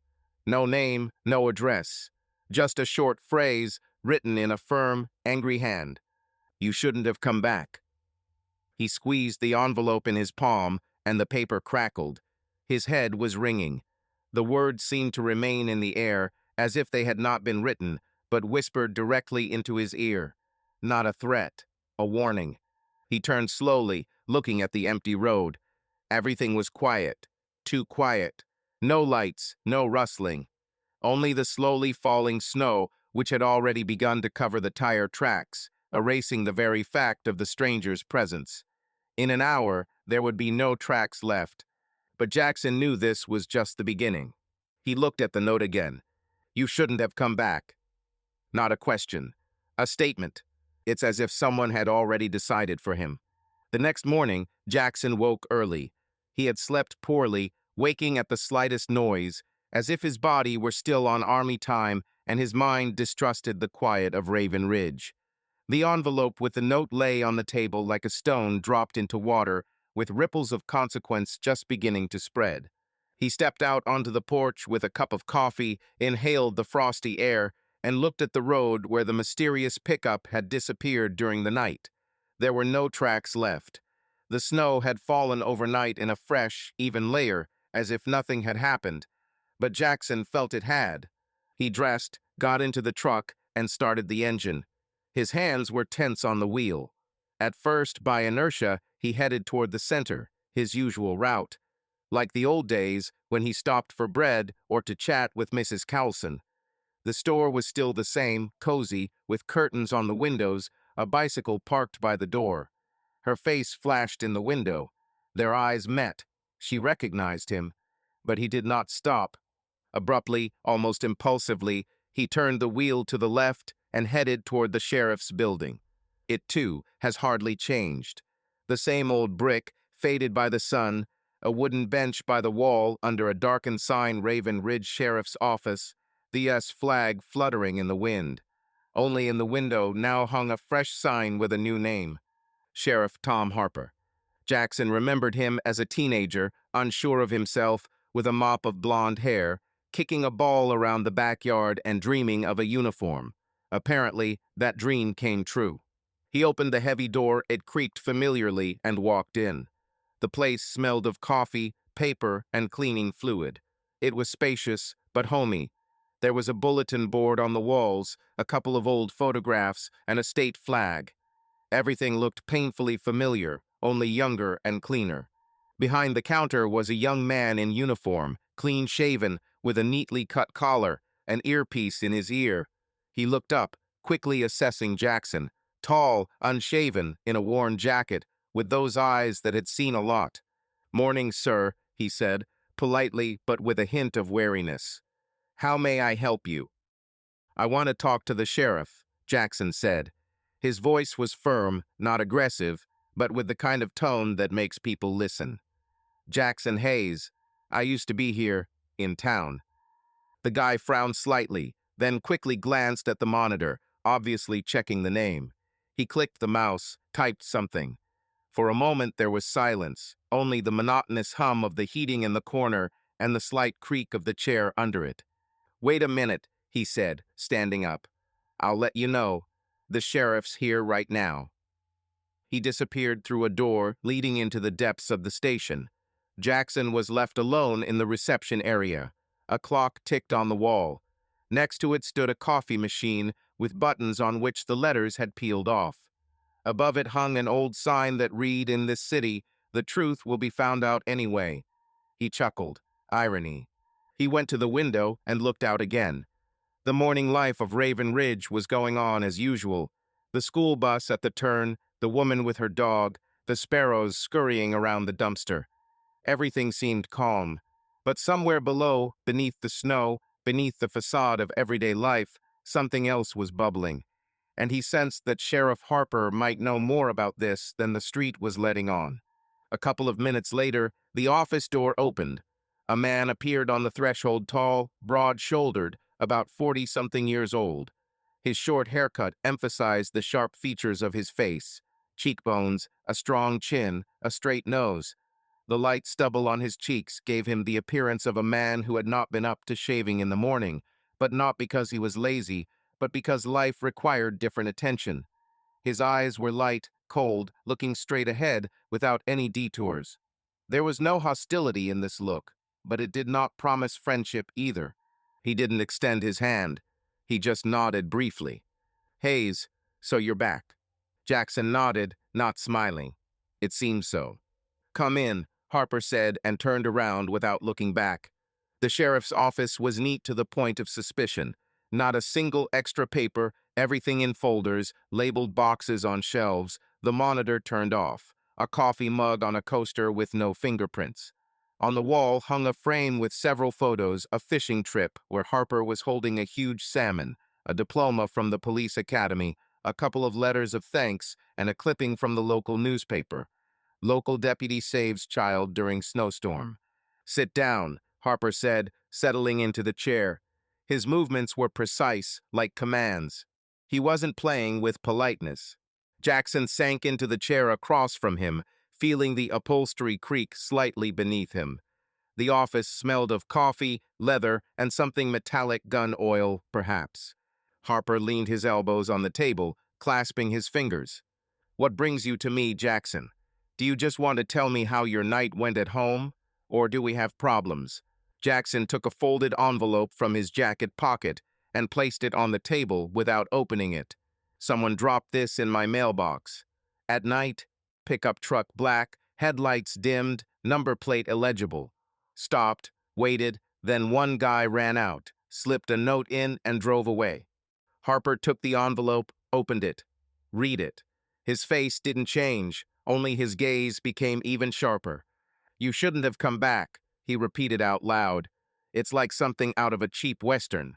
No name, no address. Just a short phrase written in a firm, angry hand. "You shouldn't have come back." He squeezed the envelope in his palm, and the paper crackled. His head was ringing. The words seemed to remain in the air, as if they had not been written, but whispered directly into his ear. Not a threat, a warning. He turned slowly, looking at the empty road. Everything was quiet, too quiet. No lights, no rustling. Only the slowly falling snow, which had already begun to cover the tire tracks, erasing the very fact of the stranger's presence. In an hour, there would be no tracks left. But Jackson knew this was just the beginning. He looked at the note again. "You shouldn't have come back." Not a question. A statement. It's as if someone had already decided for him. The next morning, Jackson woke early. He had slept poorly, waking at the slightest noise, as if his body were still on army time and his mind distrusted the quiet of Raven Ridge. The envelope with the note lay on the table like a stone dropped into water, with ripples of consequence just beginning to spread. He stepped out onto the porch with a cup of coffee, inhaled the frosty air, and looked at the road where the mysterious pickup had disappeared during the night. There were no tracks left. The snow had fallen overnight in a fresh, even layer, as if nothing had happened. But Jackson felt it had. He dressed, got into the truck, and started the engine. His hands were tense on the wheel. At first, by inertia, he headed toward the center, his usual route. Like the old days, when he stopped for bread or to chat with Mrs. Cowlson. The store was still the same, cozy, with curtains on the windows, a bicycle parked by the door. Her face flashed in the window. Their eyes met. She recognized him, but he did not stop. Abruptly, almost impulsively, he turned the wheel to the left and headed toward the sheriff's building. It, too, has hardly changed. The same old brick, faded by the sun, a wooden bench by the wall under a darkened sign, Raven Ridge Sheriff's Office, the U.S. flag fluttering in the wind. Only in the window now hung a fresh sign with a new name. Sheriff Tom Harper. Jackson remembered him as a teenager, unsure of himself, with a mop of blonde hair, kicking a ball around the backyard and dreaming of a uniform. Apparently, that dream came true. He opened the heavy door, it creaked familiarly, and walked in. The place smelled of coffee, paper, and cleaning fluid. It was spacious, but homey. There was a bulletin board on the walls, a couple of old photographs, and a state flag. Everything looked painfully familiar, only younger and cleaner. Behind the counter was a young man in uniform, clean-shaven, with a neatly cut collar, an earpiece in his ear. He looked up, quickly assessing Jackson, tall, unshaven, in a worn jacket, with those eyes that had seen a lot. "Morning, sir," he said, politely but with a hint of wariness. "How may I help you?" "I want to talk to the sheriff," Jackson said. His voice was firm, not aggressive, but with the kind of tone that makes people listen. "Jackson Hayes. I used to be here, in town." The guy frowned slightly, then quickly glanced at the monitor, obviously checking the name. He clicked the mouse, typed something. For a moment there was silence, only the monotonous hum of the heating in the corner and the slight creak of the chair under it. "Wait a minute," he said, standing up. "I'll let you know. The sheriff's here right now." He disappeared through a door leading into the depths of the station. Jackson was left alone in the reception area. A clock ticked on the wall. Next to it stood a coffee machine with buttons on which the letters had peeled off. Above it hung an old sign that read, "In this city, The truth will be found out anyway. He chuckled. Irony. He went to the window and looked out again. The morning life of Raven Ridge was going on as usual. The school bus at the turn, the woman with her dog, the sparrows scurrying around the dumpster. Everything seemed calm. But somewhere below, beneath the snow, beneath the facade of everyday life, something else was bubbling. And he sensed that Sheriff Harper might know more about this than the street was letting on. A couple of minutes later, the office door opened. A man appeared on the threshold, tall, broad-shouldered, about 40-something years old. His short haircut emphasized the sharp features of his face: cheekbones, a strong chin, a straight nose. The light stubble on his cheeks gave him the appearance of a man who had not been up to shaving in the morning, but not because he was lazy, but because life required different attention. His eyes were light, cold, looking straight ahead without any detours. There was no hostility in this look, but it did not promise friendship either. He didn't extend his hand. He just nodded briefly. Hayes, so you're back. Jackson nodded, not smiling. It seemed so. Come in, Harper said and turned around without looking back. The sheriff's office was neat to the point of suspicion. Not a single extra paper, everything in folders, labeled boxes on shelves, the monitor turned off, a coffee mug on a coaster with no fingerprints. On the wall hung a frame with several photos, a fishing trip where Harper was holding a huge salmon, a diploma from the police academy, a couple of letters of thanks, and a clipping from the local newspaper. Local deputy saves child during snowstorm. Sit down, Harper said, settling into the chair. His movements were precise, like commands. He wasn't playing with politeness. Jackson sank into the chair across from him, feeling the upholstery creak slightly beneath him. The office smelled of coffee, leather, and something metallic, gun oil, perhaps. Harper leaned his elbows on the table, clasping his fingers. What brings you to me, Jackson? Do you just want to tell me how your night went at home? Or do we have problems? Jackson took a folded envelope from his jacket pocket and placed it on the table without opening it. Someone dropped this in my mailbox. At night, pickup truck black, headlights dimmed, number plate illegible. Stopped, waited, then one guy ran out, slipped a note in and drove away. Harper took the envelope, opened it. Read it. His face didn't change, only his gaze became even sharper. You shouldn't have come back, he repeated out loud. It's like something out of a cheap Western.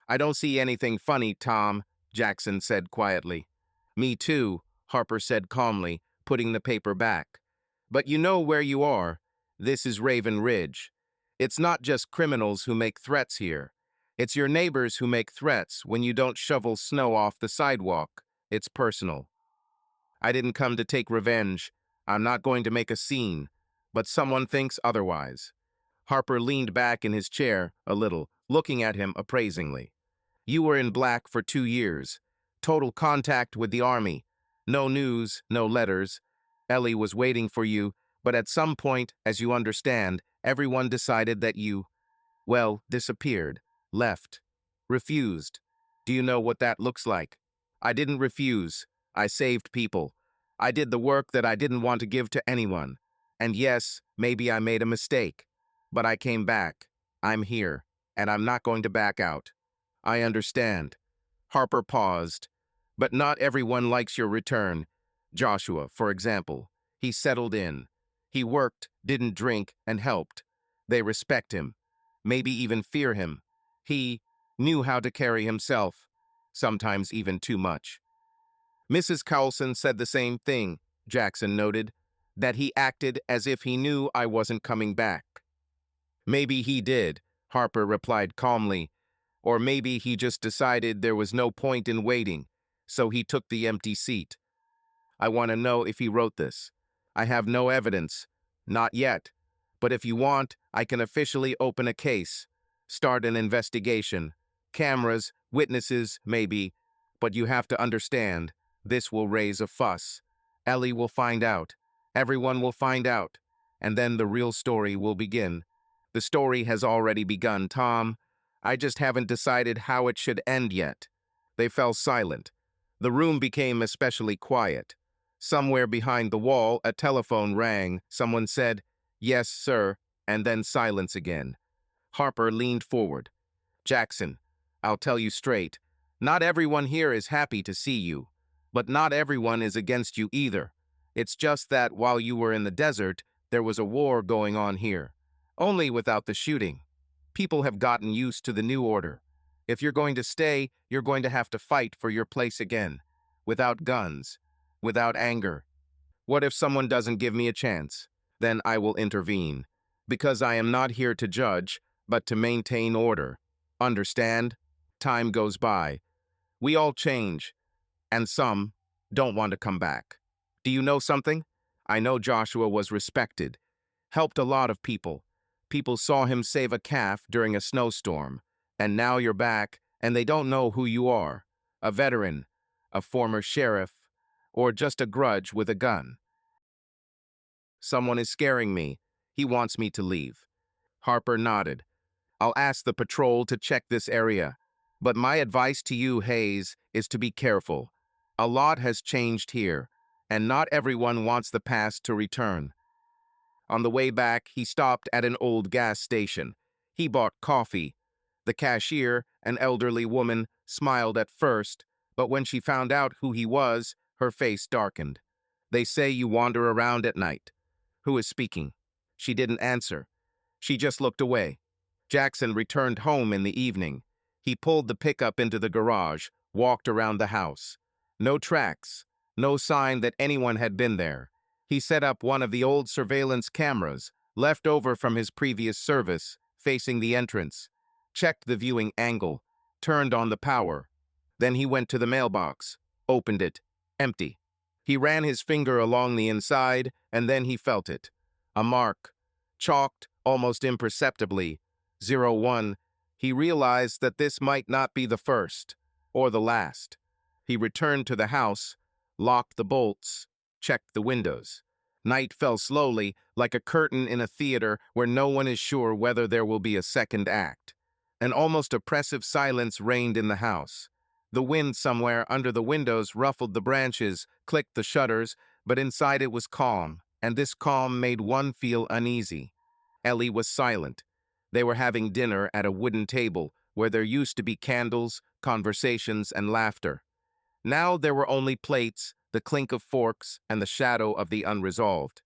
I don't see anything funny, Tom, Jackson said quietly. Me too, Harper said calmly, putting the paper back. But you know where you are. This is Raven Ridge. It's not just criminals who make threats here. It's your neighbors who make threats when you don't shovel snow off the sidewalk. It's personal. I didn't come to take revenge. I'm not going to make a scene. But someone thinks otherwise. Harper leaned back in his chair a little, looking at him appraisingly. You were in black for 2 years. Total contact with the army. No news, no letters. Ellie was waiting for you, but at some point, as you understand, everyone decided that you, well, disappeared, left, refused. Do you know what that looks like? I didn't refuse. I saved people. I did the work that I didn't want to give to anyone. And yes, maybe I made a mistake. But I came back. I'm here, and I'm not going to back out. I understand. Harper paused. But not everyone likes your return. Joshua, for example. He settled in. He worked, didn't drink, and helped. They respect him. Maybe even fear him. He knew how to carry himself. Sometimes even too much. Mrs. Cowlson said the same thing, Jackson noted, that he acted as if he knew I wasn't coming back. Maybe he did, Harper replied calmly, or maybe he just decided there was no point in waiting, so he took the empty seat. I want to know if he wrote this. I have no evidence. Not yet. But if you want, I can officially open a case. Start an investigation. Cameras, witnesses, maybe. But you have to understand, this will raise a fuss. Ellie will find out. Everyone will find out. And then the real story will begin. The story has already begun, Tom. I just haven't decided how it should end yet. They fell silent. The room became especially quiet. Somewhere behind the wall, a telephone rang. Someone said, "Yes, sir," and then silence again. Harper leaned forward. "Jackson, I'll tell you straight. Not everyone here is happy to see you, but not everyone is against you either. It's just that while you were in the desert, there was a war going on here. Only without the shooting. People have gotten used to the new order. If you're going to stay, you're going to have to fight for your place again. Without guns. Without anger. What if someone doesn't give me a chance? Then I will intervene. Because I am not here to judge, but to maintain order. Understand? Time goes by. We all change, and some don't want to come back. Do you know something? I know Joshua was respected, helped a lot of people. People saw him save a calf during a snowstorm, and now you're back, and they don't know who you are. A veteran, a former sheriff, or just a grudge with a gun. Someone is scaring me. He wants me to leave. Harper nodded. I'll ask the patrol to check this area. But my advice to you, Hayes, is to be careful. A lot has changed here, and not everyone wants the past to return. On the way back, he stopped at an old gas station. He bought coffee. The cashier, an elderly woman, smiled at first, but when she found out who he was, her face darkened. They say you wander around at night. Who is speaking? She didn't answer. She just looked away. Jackson returned home in the evening. He pulled the pickup into the garage, walked around the house. No tracks, no sign that anyone had been there. He set up one of the old surveillance cameras, left over from his previous service, facing the entrance, checked the viewing angle, turned on the power. Then he went to the mailbox, opened it, empty. He ran his finger along the inside, and then he felt it. A mark, chalked almost imperceptibly, 01. He realized that this might not be the first, or the last. He returned to the house, locked the bolts, checked the windows. Night fell slowly, like a curtain in a theater where no one is sure whether there will be a second act. An almost oppressive silence reigned in the house. The wind somewhere under the windows ruffled the branches, clicked the shutters, but inside it was calm, and this calm made one feel uneasy. Ellie was silent. They were having dinner at a wooden table where there used to be candles, conversations, and laughter. Now there were only plates, the clink of forks, and the shadow of the unresolved.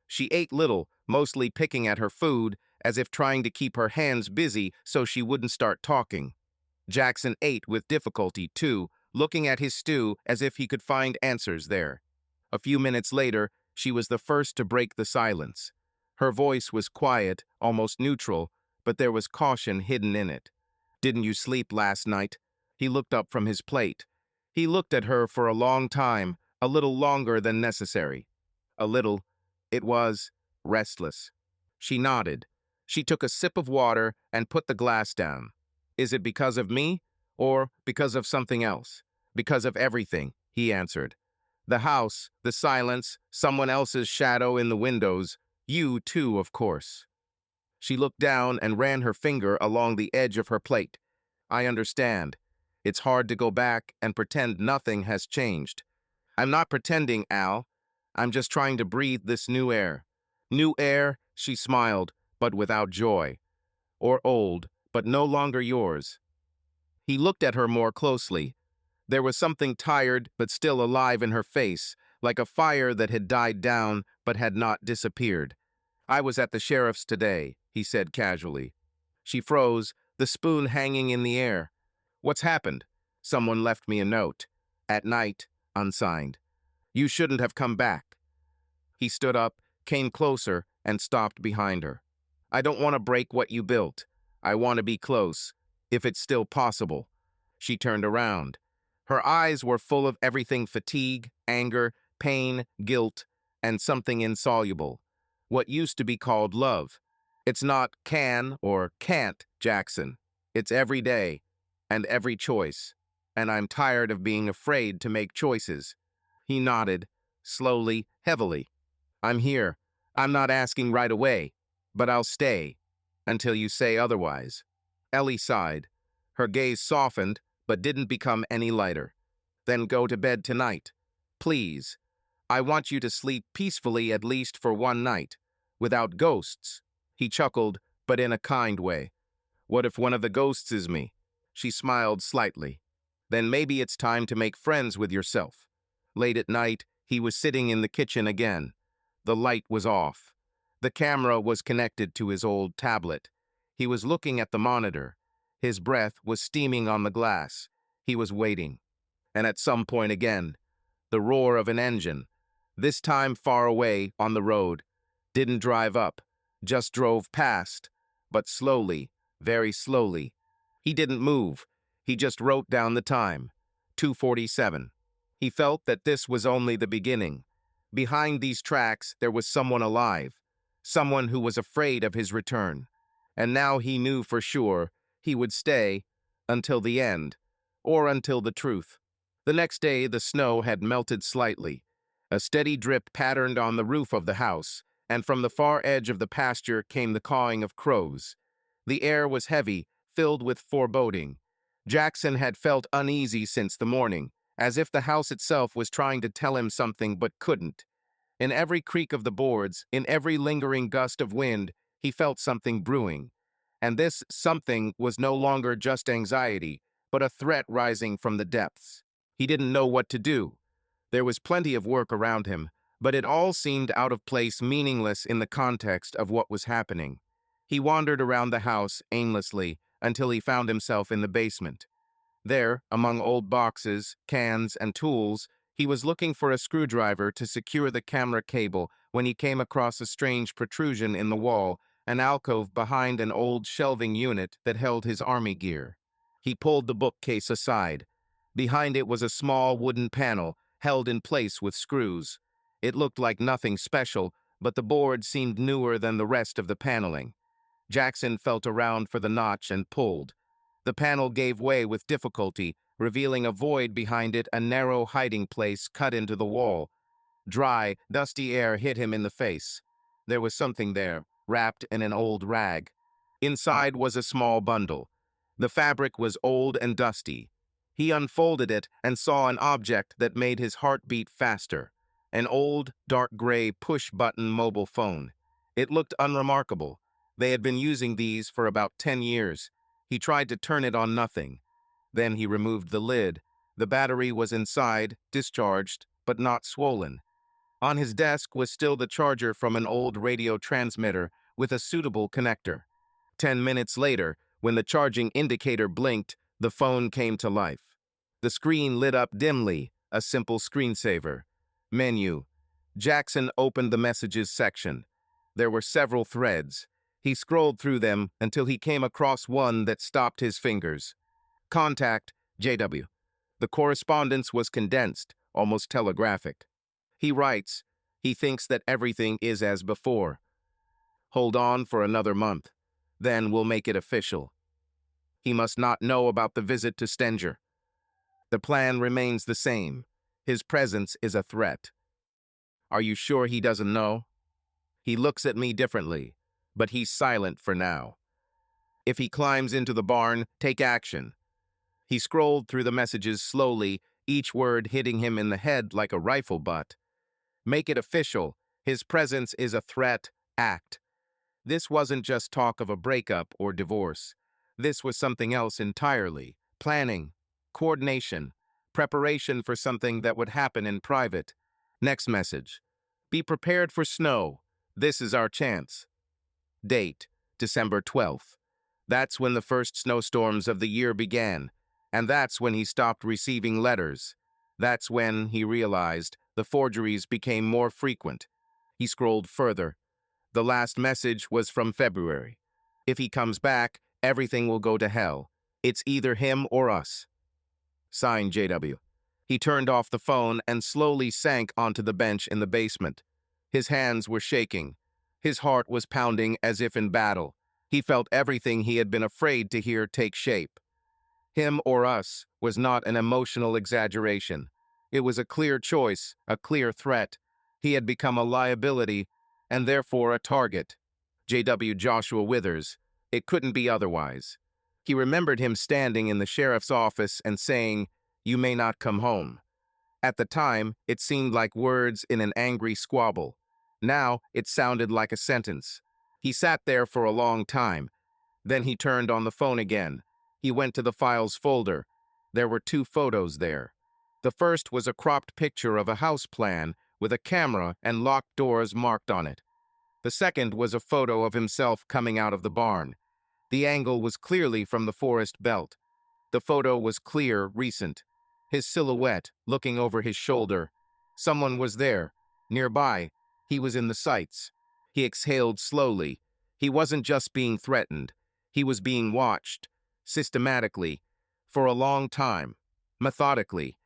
She ate little, mostly picking at her food, as if trying to keep her hands busy so she wouldn't start talking. Jackson ate with difficulty, too, looking at his stew as if he could find answers there. A few minutes later, she was the first to break the silence. Her voice was quiet, almost neutral, but there was caution hidden in it. "Didn't you sleep last night?" He looked up from his plate. He looked at her for a long time, a little longer than necessary. A little. It was restless. She nodded. She took a sip of water and put the glass down. "Is it because of me, or because of something else?" "Because of everything," he answered. "The house, the silence, someone else's shadow in the windows. You, too, of course." She looked down and ran her finger along the edge of her plate. "I understand. It's hard to go back and pretend nothing has changed." "I'm not pretending, Al. I'm just trying to breathe this new air." "New air," she smiled, but without joy. "Or old, but no longer yours." He looked at her more closely. There was something tired but still alive in her face, like a fire that had died down but had not disappeared. "I was at the sheriff's today," he said casually. She froze, the spoon hanging in the air. "What's happened?" "Someone left me a note. At night, unsigned. You shouldn't have come back." He stood up, came closer, and stopped behind her. "I don't want to break what you built. I want to be close, if it's still possible." She turned around. Her eyes were full of everything: fatigue, anger, pain, guilt, and something insoluble. What used to be called love. "It's not can or can't, Jackson. It's every day, and every choice. And I'm tired of being afraid to make choices." He nodded, slowly, heavily. "I'm here. I'm not asking right away, but I'll stay until you say otherwise." Ellie sighed. Her gaze softened, but didn't become any lighter. "Then go to bed tonight. Please. I want you to sleep peacefully at least for one night, without ghosts. He chuckled, but in a kind way. What if one of the ghosts is me? She smiled slightly. Then maybe it's time to make friends with yourself. Late at night, he was sitting in the kitchen again. The light was off. The camera was connected to his old tablet. He was looking at the monitor. His breath was steaming on the glass. He was waiting. And at some point again, the roar of an engine, this time far away on the road, didn't drive up, just drove past, but slowly, very slowly. He didn't move. He just wrote down the time, 2:47. He felt that this was only the beginning. Behind these tracks, there was someone alive, someone who was afraid of his return. And now he knew for sure he would stay until the end, or until the truth. The next day, the snow had melted slightly. A steady drip patterned on the roof of the house, and from the far edge of the pasture came the cawing of crows. The air was heavy, filled with foreboding. Jackson had felt uneasy since the morning, as if the house itself was trying to tell him something but couldn't. In every creak of the boards, in every lingering gust of wind, he felt something brewing. And this something was no longer just anxiety, but a threat rising from the depths. He didn't know what to do. There was plenty of work around him, but it all seemed out of place, meaningless in the context of what was happening. He wandered around the house aimlessly until he found himself in the basement. There, among old boxes, cans, and tools, he was looking for a screwdriver to secure the camera cable when he came across a strange protrusion in the wall, an alcove behind an old shelving unit that held his army gear. He pulled the bookcase aside. Behind it was a small wooden panel, held in place with screws. It looked like nothing special, but the board seemed newer than the rest of the paneling. Jackson felt around for the notch and pulled. The panel gave way with difficulty, revealing a void behind it, a narrow hiding place cut into the wall. Dry, dusty air hit him in the face. There was something there, wrapped in an old rag. Inside was a small bundle. The fabric was old and dusty. He unfolded it and saw an object that made his heart beat faster. An old, dark gray push-button mobile phone. It looked unremarkable. They had been using these for about 10 years. He tried to turn it on nothing. Then he removed the lid. The battery was inside, discharged, but not swollen. On his desk was still the charger from an old radio transmitter with a suitable connector. 10 minutes later, when the charging indicator blinked, the phone came to life. The screen lit up dimly, a simple screensaver. Menu. Jackson opened the messages section. There were several threads. He scrolled through them until he came across one that stopped his fingers. Contact, JW. The correspondence was condensed, almost telegraphic. He writes, he thinks that everything is as before. Hold on for another month. Then we'll make it official. He must not know about the visit to Stenger. The plan remains the same. His presence is a threat. Are you sure he doesn't know? He looks at me differently, but he's silent for now. If he climbs into the barn, take action. He scrolled through the messages slowly, each word hitting him in the head like a rifle butt. Make it official. His presence is a threat. Act. This wasn't just talk of a breakup or divorce. This was something else entirely. Planning, coordination, preparation for something that would happen in private. Next message. Be prepared for snow. This is our chance. Date, December 12th. That's when the first snowstorms of the year began, and that's when he stopped receiving letters. That's when he realized the forgeries became more frequent. He scrolled further. The last message was from February. If he comes back, everything will go to hell. It's either him or us. Signed, JW. He turned off the phone and slowly sank onto the bench in the basement. His hands were shaking. His heart was pounding as if in battle. He felt everything he had been afraid to hear take shape. Him or us was not an emotional exaggeration. It was a clear choice, a clear threat. He had become a liability, and therefore a target. J.W. Joshua Withers. It couldn't be otherwise. He remembered him standing in the sheriff's office and saying, "You may not come home." At the time, it seemed like words in an angry squabble. Now, it sounded like a sentence. He sat there for a long time. Then he turned on the phone again. He went to the files folder. There were two photos there. The first was a cropped picture of a house plan with a camera and locked doors marked on it. The second was a photo of himself coming out of the barn. The angle was clearly from the forest belt. The photo was clear, recent. His silhouette, looking over his shoulder. Someone was there, nearby. He was in the sights. He exhaled slowly. He wasn't just being threatened. He was being watched, systematically, for a long time, methodically.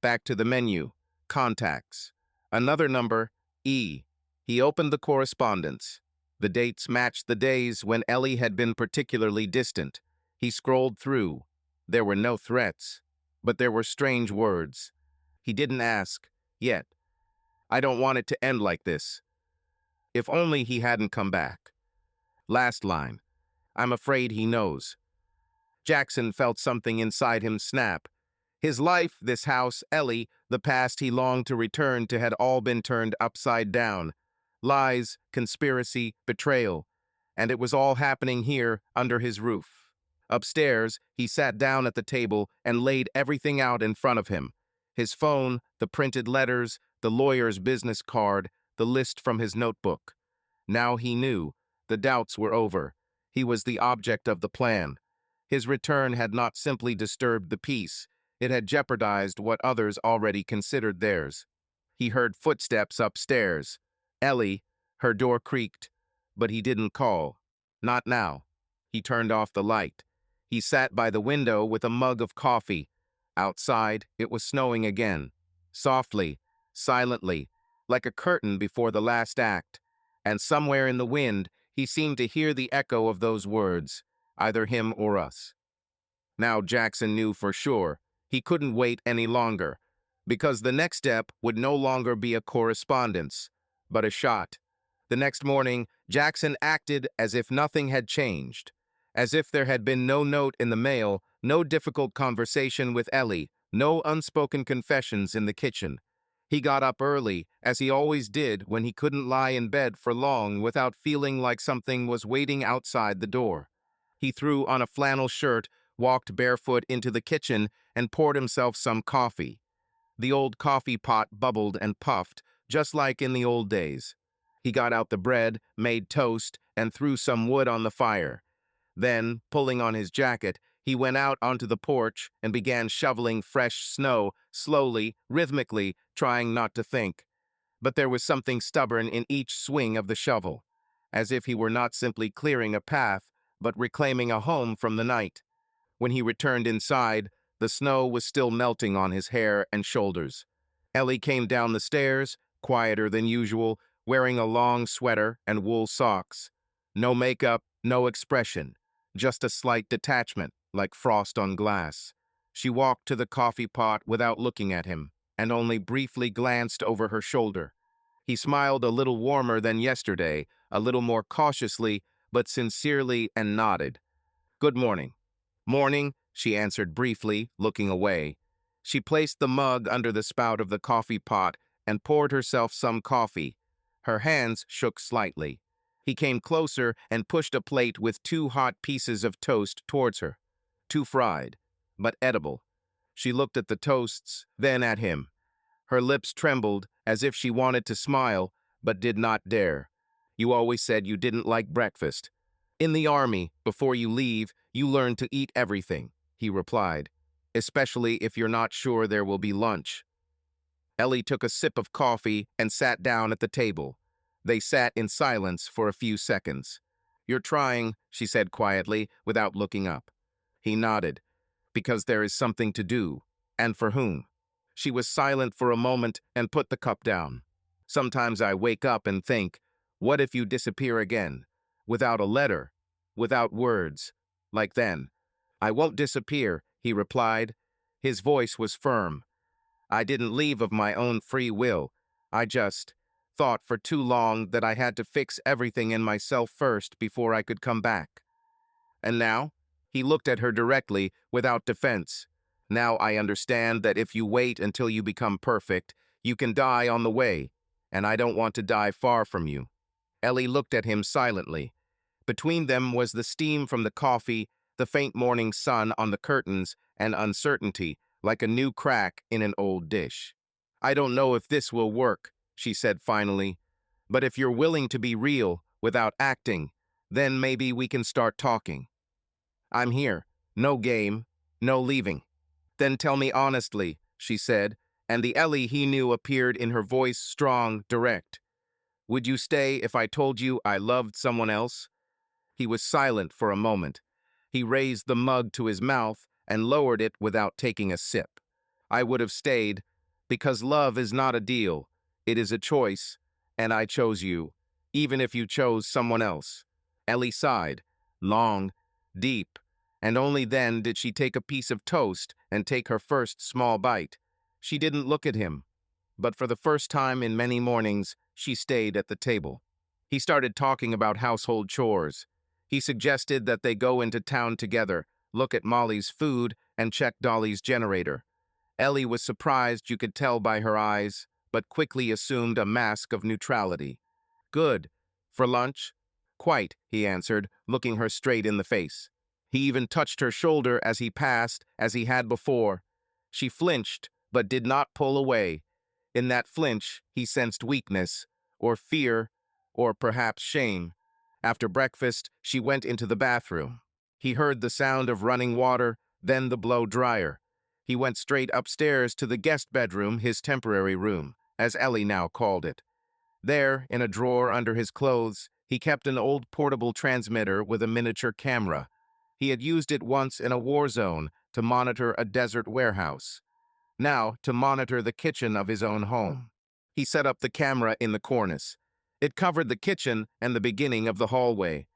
Back to the menu. Contacts. Another number, E. He opened the correspondence. The dates matched the days when Ellie had been particularly distant. He scrolled through. There were no threats, but there were strange words. He didn't ask, yet. I don't want it to end like this. If only he hadn't come back. Last line. I'm afraid he knows. Jackson felt something inside him snap. His life, this house, Ellie, the past he longed to return to had all been turned upside down. Lies, conspiracy, betrayal. And it was all happening here, under his roof. Upstairs, he sat down at the table and laid everything out in front of him. His phone, the printed letters, the lawyer's business card, the list from his notebook. Now he knew. The doubts were over. He was the object of the plan. His return had not simply disturbed the peace. It had jeopardized what others already considered theirs. He heard footsteps upstairs. Ellie, her door creaked, but he didn't call. Not now. He turned off the light. He sat by the window with a mug of coffee. Outside, it was snowing again. Softly, silently, like a curtain before the last act. And somewhere in the wind, he seemed to hear the echo of those words, either him or us. Now Jackson knew for sure. He couldn't wait any longer, because the next step would no longer be a correspondence, but a shot. The next morning, Jackson acted as if nothing had changed, as if there had been no note in the mail, no difficult conversation with Ellie, no unspoken confessions in the kitchen. He got up early, as he always did when he couldn't lie in bed for long without feeling like something was waiting outside the door. He threw on a flannel shirt, walked barefoot into the kitchen, and poured himself some coffee. The old coffee pot bubbled and puffed, just like in the old days. He got out the bread, made toast, and threw some wood on the fire. Then, pulling on his jacket, he went out onto the porch and began shoveling fresh snow, slowly, rhythmically, trying not to think. But there was something stubborn in each swing of the shovel, as if he were not simply clearing a path, but reclaiming a home from the night. When he returned inside, the snow was still melting on his hair and shoulders. Ellie came down the stairs, quieter than usual, wearing a long sweater and wool socks. No makeup, no expression, just a slight detachment, like frost on glass. She walked to the coffee pot without looking at him, and only briefly glanced over her shoulder. He smiled a little warmer than yesterday, a little more cautiously, but sincerely, and nodded. "Good morning." "Morning," she answered briefly, looking away. She placed the mug under the spout of the coffee pot and poured herself some coffee. Her hands shook slightly. He came closer and pushed a plate with 2 hot pieces of toast towards her. 2 fried, but edible. She looked at the toasts, then at him. Her lips trembled as if she wanted to smile, but did not dare. "You always said you didn't like breakfast." "In the army, before you leave, you learn to eat everything," he replied, "especially if you're not sure there will be lunch." Ellie took a sip of coffee and sat down at the table. They sat in silence for a few seconds. "You're trying," she said quietly, without looking up. He nodded. "Because there is something to do. And for whom?" She was silent for a moment and put the cup down. "Sometimes I wake up and think, what if you disappear again? Without a letter, without words, like then." "I won't disappear," he replied. His voice was firm. "I didn't leave of my own free will. I just thought for too long that I had to fix everything in myself first before I could come back." "And now?" He looked at her directly, without defense. Now I understand that if you wait until you become perfect, you can die on the way, and I don't want to die far from you." Ellie looked at him silently. Between them was the steam from the coffee, the faint morning sun on the curtains, and uncertainty, like a new crack in an old dish. "I don't know if this will work," she said finally, "but if you're willing to be real, without acting, then maybe we can start talking. I'm here. No game. No leaving." "Then tell me honestly," she said, and the Ellie he knew appeared in her voice, strong, direct. "Would you stay if I told you I loved someone else?" He was silent for a moment. He raised the mug to his mouth and lowered it without taking a sip. "I would have stayed, because love is not a deal. It is a choice, and I chose you, even if you chose someone else." Ellie sighed, long, deep, and only then did she take a piece of toast and take her first small bite. She didn't look at him, but for the first time in many mornings, she stayed at the table. He started talking about household chores. He suggested that they go into town together, look at Molly's food, and check Dolly's generator. Ellie was surprised, you could tell by her eyes, but quickly assumed a mask of neutrality. "Good. For lunch?" "Quite," he answered, looking her straight in the face. He even touched her shoulder as he passed, as he had before. She flinched, but did not pull away. In that flinch, he sensed weakness, or fear, or perhaps shame. After breakfast, she went into the bathroom. He heard the sound of running water, then the blow dryer. He went straight upstairs to the guest bedroom, his temporary room, as Ellie now called it. There, in a drawer under his clothes, he kept an old portable transmitter with a miniature camera. He had used it once in a war zone to monitor a desert warehouse. Now, to monitor the kitchen of his own home. He set up the camera in the cornice. It covered the kitchen and the beginning of the hallway.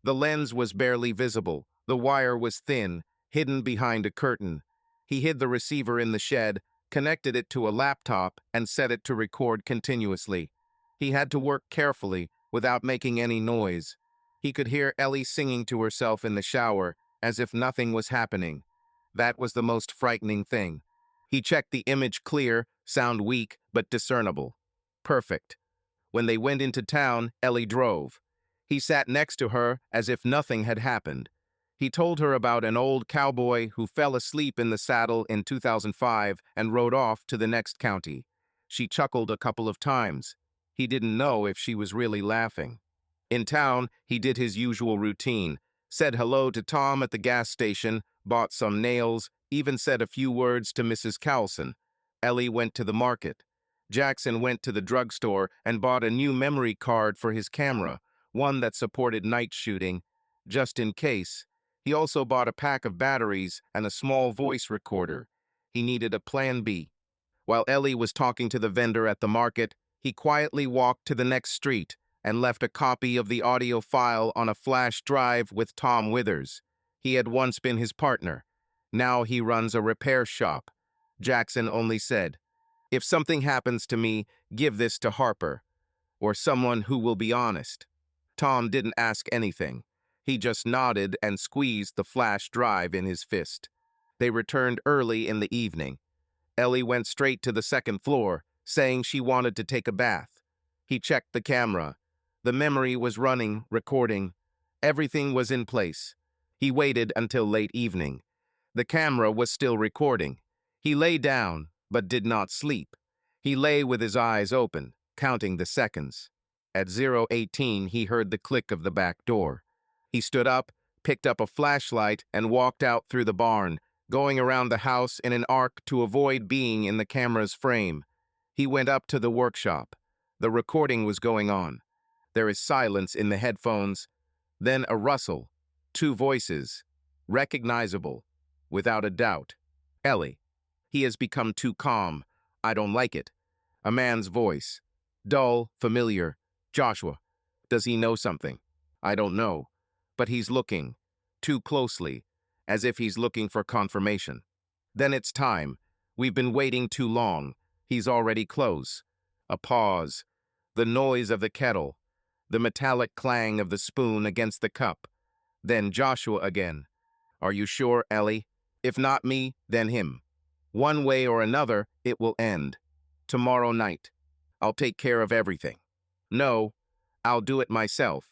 The lens was barely visible. The wire was thin, hidden behind a curtain. He hid the receiver in the shed, connected it to a laptop, and set it to record continuously. He had to work carefully, without making any noise. He could hear Ellie singing to herself in the shower, as if nothing was happening. That was the most frightening thing. He checked the image clear, sound weak, but discernible. Perfect. When they went into town, Ellie drove. He sat next to her as if nothing had happened. He told her about an old cowboy who fell asleep in the saddle in 2005 and rode off to the next county. She chuckled a couple of times. He didn't know if she was really laughing. In town, he did his usual routine, said hello to Tom at the gas station, bought some nails, even said a few words to Mrs. Cowlson. Ellie went to the market. Jackson went to the drugstore and bought a new memory card for his camera, one that supported night shooting, just in case. He also bought a pack of batteries and a small voice recorder. He needed a plan B. While Ellie was talking to the vendor at the market, he quietly walked to the next street and left a copy of the audio file on a flash drive with Tom Withers. He had once been his partner. Now he runs a repair shop. Jackson only said, "If something happens to me, give this to Harper, or someone who will be honest." Tom didn't ask anything. He just nodded and squeezed the flash drive in his fist. They returned early in the evening. Ellie went straight to the second floor, saying she wanted to take a bath. He checked the camera. The memory was running, recording. Everything was in place. He waited until late evening. The camera was still recording. He lay down, but did not sleep. He lay with his eyes open, counting the seconds. At 0:18, he heard the click of the back door. He stood up, picked up a flashlight, and walked out through the barn, going around the house in an arc to avoid being in the camera's frame. He went up to the workshop. The recording was going on. There is silence in the headphones, then a rustle, two voices, recognizable, without a doubt. Ellie. He has become too calm. I don't like it. A man's voice. Dull, familiar. Joshua. Does he know something? I don't know. But he's looking. Too closely. As if he's looking for confirmation. Then it's time. We've been waiting too long. He's already close. A pause. The noise of the kettle. The metallic clang of the spoon against the cup. Then Joshua again. Are you sure, Ellie? If not me, then him. One way or another, it will end. Tomorrow night. I'll take care of everything. No, I'll do it myself.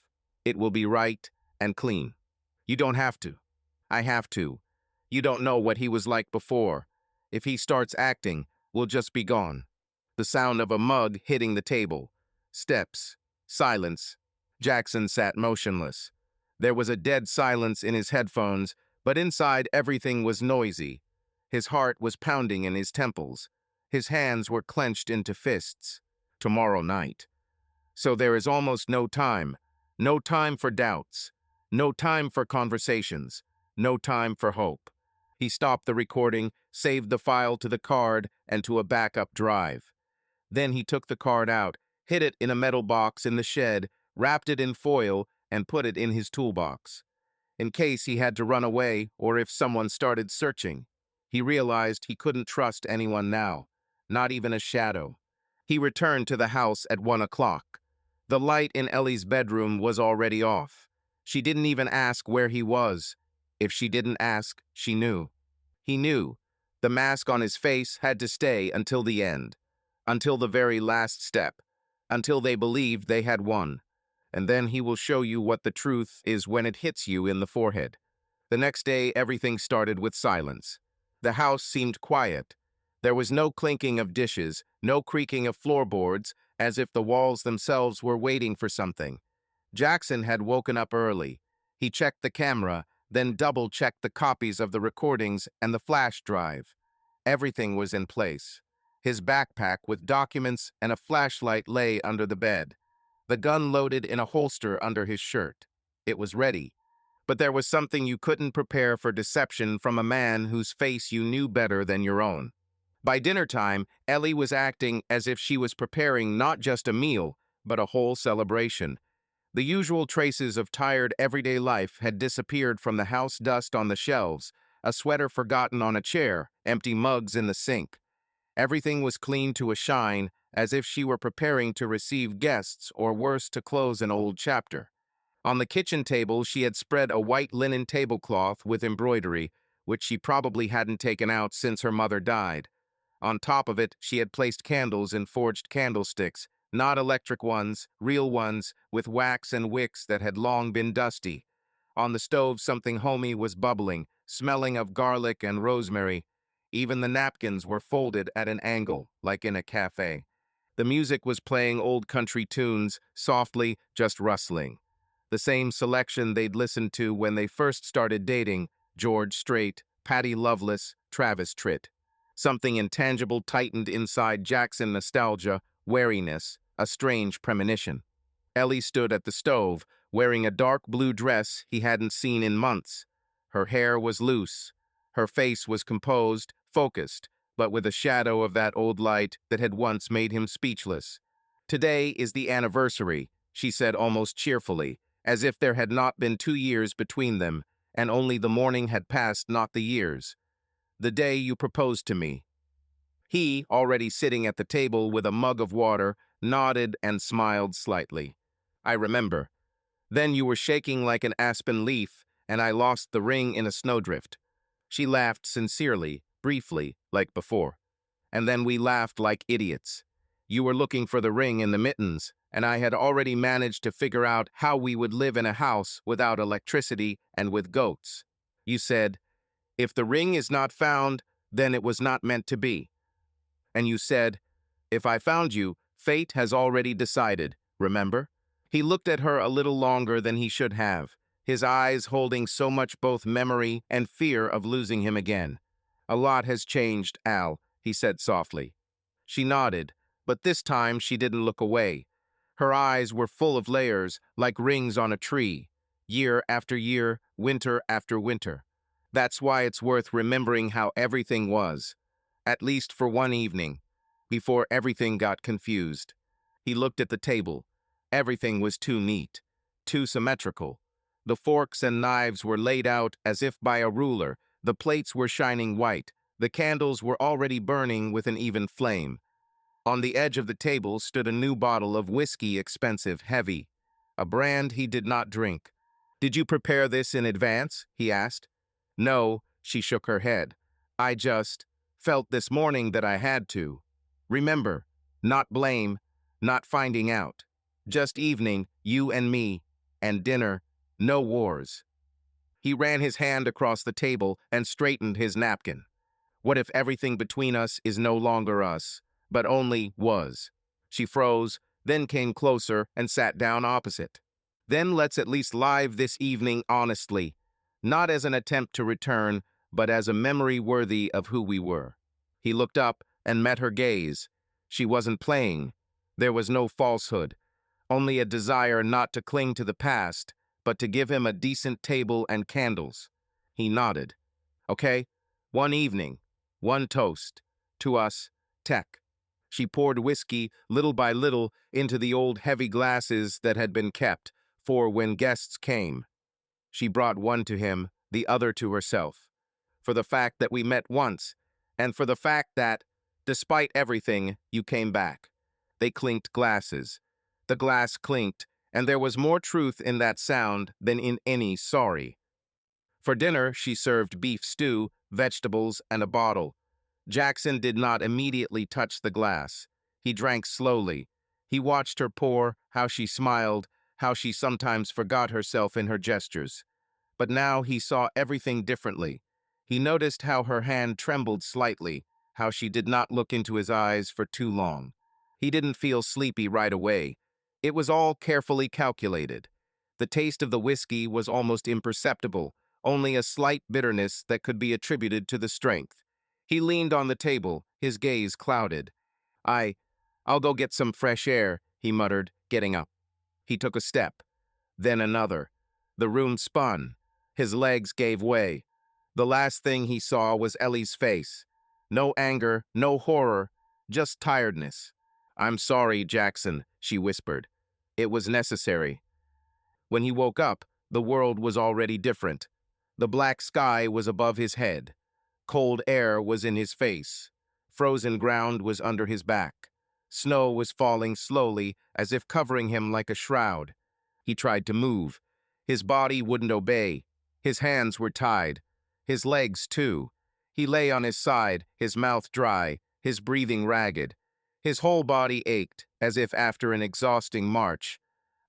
It will be right and clean. You don't have to. I have to. You don't know what he was like before. If he starts acting, we'll just be gone. The sound of a mug hitting the table. Steps. Silence. Jackson sat motionless. There was a dead silence in his headphones, but inside everything was noisy. His heart was pounding in his temples. His hands were clenched into fists. Tomorrow night. So there is almost no time. No time for doubts. No time for conversations. No time for hope. He stopped the recording, saved the file to the card and to a backup drive. Then he took the card out, hid it in a metal box in the shed, wrapped it in foil, and put it in his toolbox. In case he had to run away or if someone started searching. He realized he couldn't trust anyone now, not even a shadow. He returned to the house at 1 o'clock. The light in Ellie's bedroom was already off. She didn't even ask where he was. If she didn't ask, she knew. He knew. The mask on his face had to stay until the end, until the very last step, until they believed they had won. And then he will show you what the truth is when it hits you in the forehead. The next day, everything started with silence. The house seemed quiet. There was no clinking of dishes, no creaking of floorboards, as if the walls themselves were waiting for something. Jackson had woken up early. He checked the camera, then double-checked the copies of the recordings and the flash drive. Everything was in place. His backpack with documents and a flashlight lay under the bed. The gun loaded in a holster under his shirt. It was ready. But there was something you couldn't prepare for deception from a man whose face you knew better than your own. By dinner time, Ellie was acting as if she was preparing not just a meal, but a whole celebration. The usual traces of tired everyday life had disappeared from the house, dust on the shelves, a sweater forgotten on a chair, empty mugs in the sink. Everything was clean to a shine, as if she were preparing to receive guests or worse, to close an old chapter. On the kitchen table, she had spread a white linen tablecloth with embroidery, which she probably hadn't taken out since her mother died. On top of it, she had placed candles in forged candlesticks, not electric ones, real ones, with wax and wicks that had long been dusty. On the stove, something homey was bubbling, smelling of garlic and rosemary. Even the napkins were folded at an angle, like in a cafe. The music was playing old country tunes, softly, just rustling. The same selection they'd listened to when they first started dating: George Strait, Patty Loveless, Travis Tritt. Something intangible tightened inside Jackson: nostalgia, wariness, a strange premonition. Ellie stood at the stove, wearing a dark blue dress he hadn't seen in months. Her hair was loose. Her face was composed, focused, but with a shadow of that old light that had once made him speechless. "Today is the anniversary," she said almost cheerfully, as if there had not been 2 years between them, and only the morning had passed, not the years. "The day you proposed to me." He, already sitting at the table with a mug of water, nodded and smiled slightly. "I remember. Then you were shaking like an aspen leaf, and I lost the ring in a snowdrift." She laughed sincerely, briefly, like before. "And then we laughed like idiots. You were looking for the ring in the mittens, and I had already managed to figure out how we would live in a house without electricity and with goats. You said, 'If the ring is not found, then it was not meant to be.' And you said, 'If I found you, fate has already decided,' remember?" He looked at her a little longer than he should have, his eyes holding so much both memory and fear of losing him again. "A lot has changed, Al," he said softly. She nodded, but this time she didn't look away. Her eyes were full of layers, like rings on a tree. Year after year, winter after winter. That's why it's worth remembering how everything was. At least for one evening, before everything got confused. He looked at the table. Everything was too neat, too symmetrical. The forks and knives were laid out as if by a ruler. The plates were shining white. The candles were already burning with an even flame. On the edge of the table stood a new bottle of whiskey, expensive, heavy, a brand he did not drink. "Did you prepare this in advance?" he asked. "No," she shook her head. "I just..." Felt this morning that I had to. Remember, not blame, not finding out. Just evening, you and me, and dinner, no wars. He ran his hand across the table and straightened his napkin. What if everything between us is no longer us, but only was? She froze, then came closer and sat down opposite. Then let's at least live this evening honestly, not as an attempt to return, but as a memory worthy of who we were. He looked up and met her gaze. She wasn't playing. There was no falsehood, only a desire not to cling to the past, but to give him a decent table and candles. He nodded. Okay, one evening, one toast. To us, Tech. She poured whiskey, little by little, into the old heavy glasses that had been kept, for when guests came. She brought one to him, the other to herself. For the fact that we met once, and for the fact that, despite everything, you came back. They clinked glasses. The glass clinked, and there was more truth in that sound than in any sorry. For dinner, she served beef stew, vegetables, and a bottle. Jackson did not immediately touch the glass. He drank slowly. He watched her pour, how she smiled, how she sometimes forgot herself in her gestures. But now he saw everything differently. He noticed how her hand trembled slightly, how she did not look into his eyes for too long. He didn't feel sleepy right away. It was all carefully calculated. The taste of the whiskey was almost imperceptible, only a slight bitterness that could be attributed to the strength. He leaned on the table, his gaze clouded. I'll go get some fresh air, he muttered, getting up. He took a step, then another. The room spun. His legs gave way. The last thing he saw was Ellie's face. No anger, no horror, just tiredness. I'm sorry, Jackson, she whispered. It was necessary. When he woke up, the world was already different. The black sky was above his head. Cold air was in his face. Frozen ground was under his back. Snow was falling slowly, as if covering him like a shroud. He tried to move. His body wouldn't obey. His hands were tied. His legs, too. He lay on his side, his mouth dry, his breathing ragged. His whole body ached, as if after an exhausting march.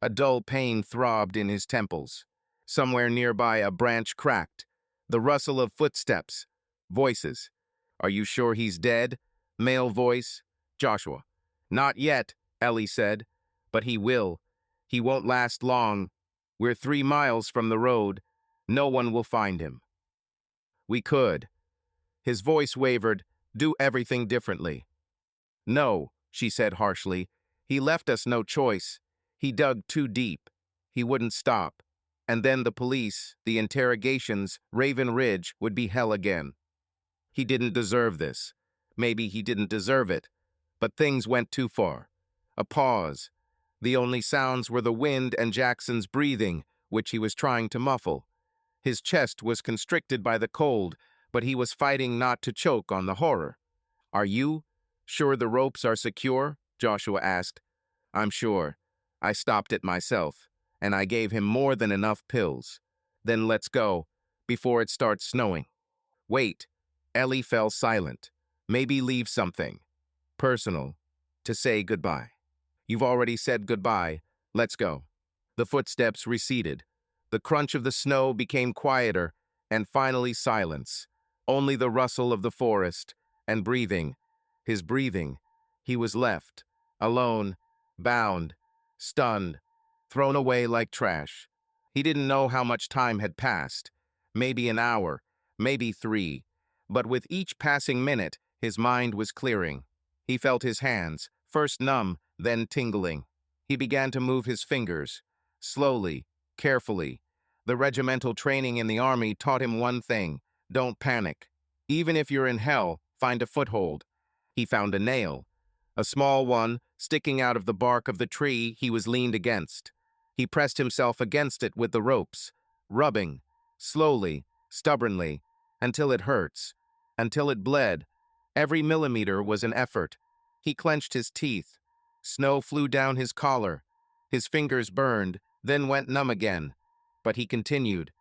A dull pain throbbed in his temples. Somewhere nearby, a branch cracked. The rustle of footsteps. Voices. Are you sure he's dead? Male voice. Joshua. Not yet, Ellie said. But he will. He won't last long. We're 3 miles from the road. No one will find him. We could. His voice wavered. Do everything differently. No, she said harshly. He left us no choice. He dug too deep. He wouldn't stop. And then the police, the interrogations, Raven Ridge would be hell again. He didn't deserve this. Maybe he didn't deserve it. But things went too far. A pause. The only sounds were the wind and Jackson's breathing, which he was trying to muffle. His chest was constricted by the cold, but he was fighting not to choke on the horror. Are you sure the ropes are secure? Joshua asked. I'm sure. I stopped it myself, and I gave him more than enough pills. Then let's go, before it starts snowing. Wait. Ellie fell silent. Maybe leave something. Personal. To say goodbye. You've already said goodbye. Let's go. The footsteps receded. The crunch of the snow became quieter, and finally silence. Only the rustle of the forest, and breathing. His breathing. He was left, alone, bound, stunned, thrown away like trash. He didn't know how much time had passed. Maybe an hour, maybe 3. But with each passing minute, his mind was clearing. He felt his hands, first numb, then tingling. He began to move his fingers, slowly, carefully. The regimental training in the army taught him one thing: don't panic. Even if you're in hell, find a foothold. He found a nail, a small one sticking out of the bark of the tree he was leaned against. He pressed himself against it with the ropes, rubbing, slowly, stubbornly, until it hurts, until it bled. Every millimeter was an effort. He clenched his teeth. Snow flew down his collar. His fingers burned, then went numb again. But he continued.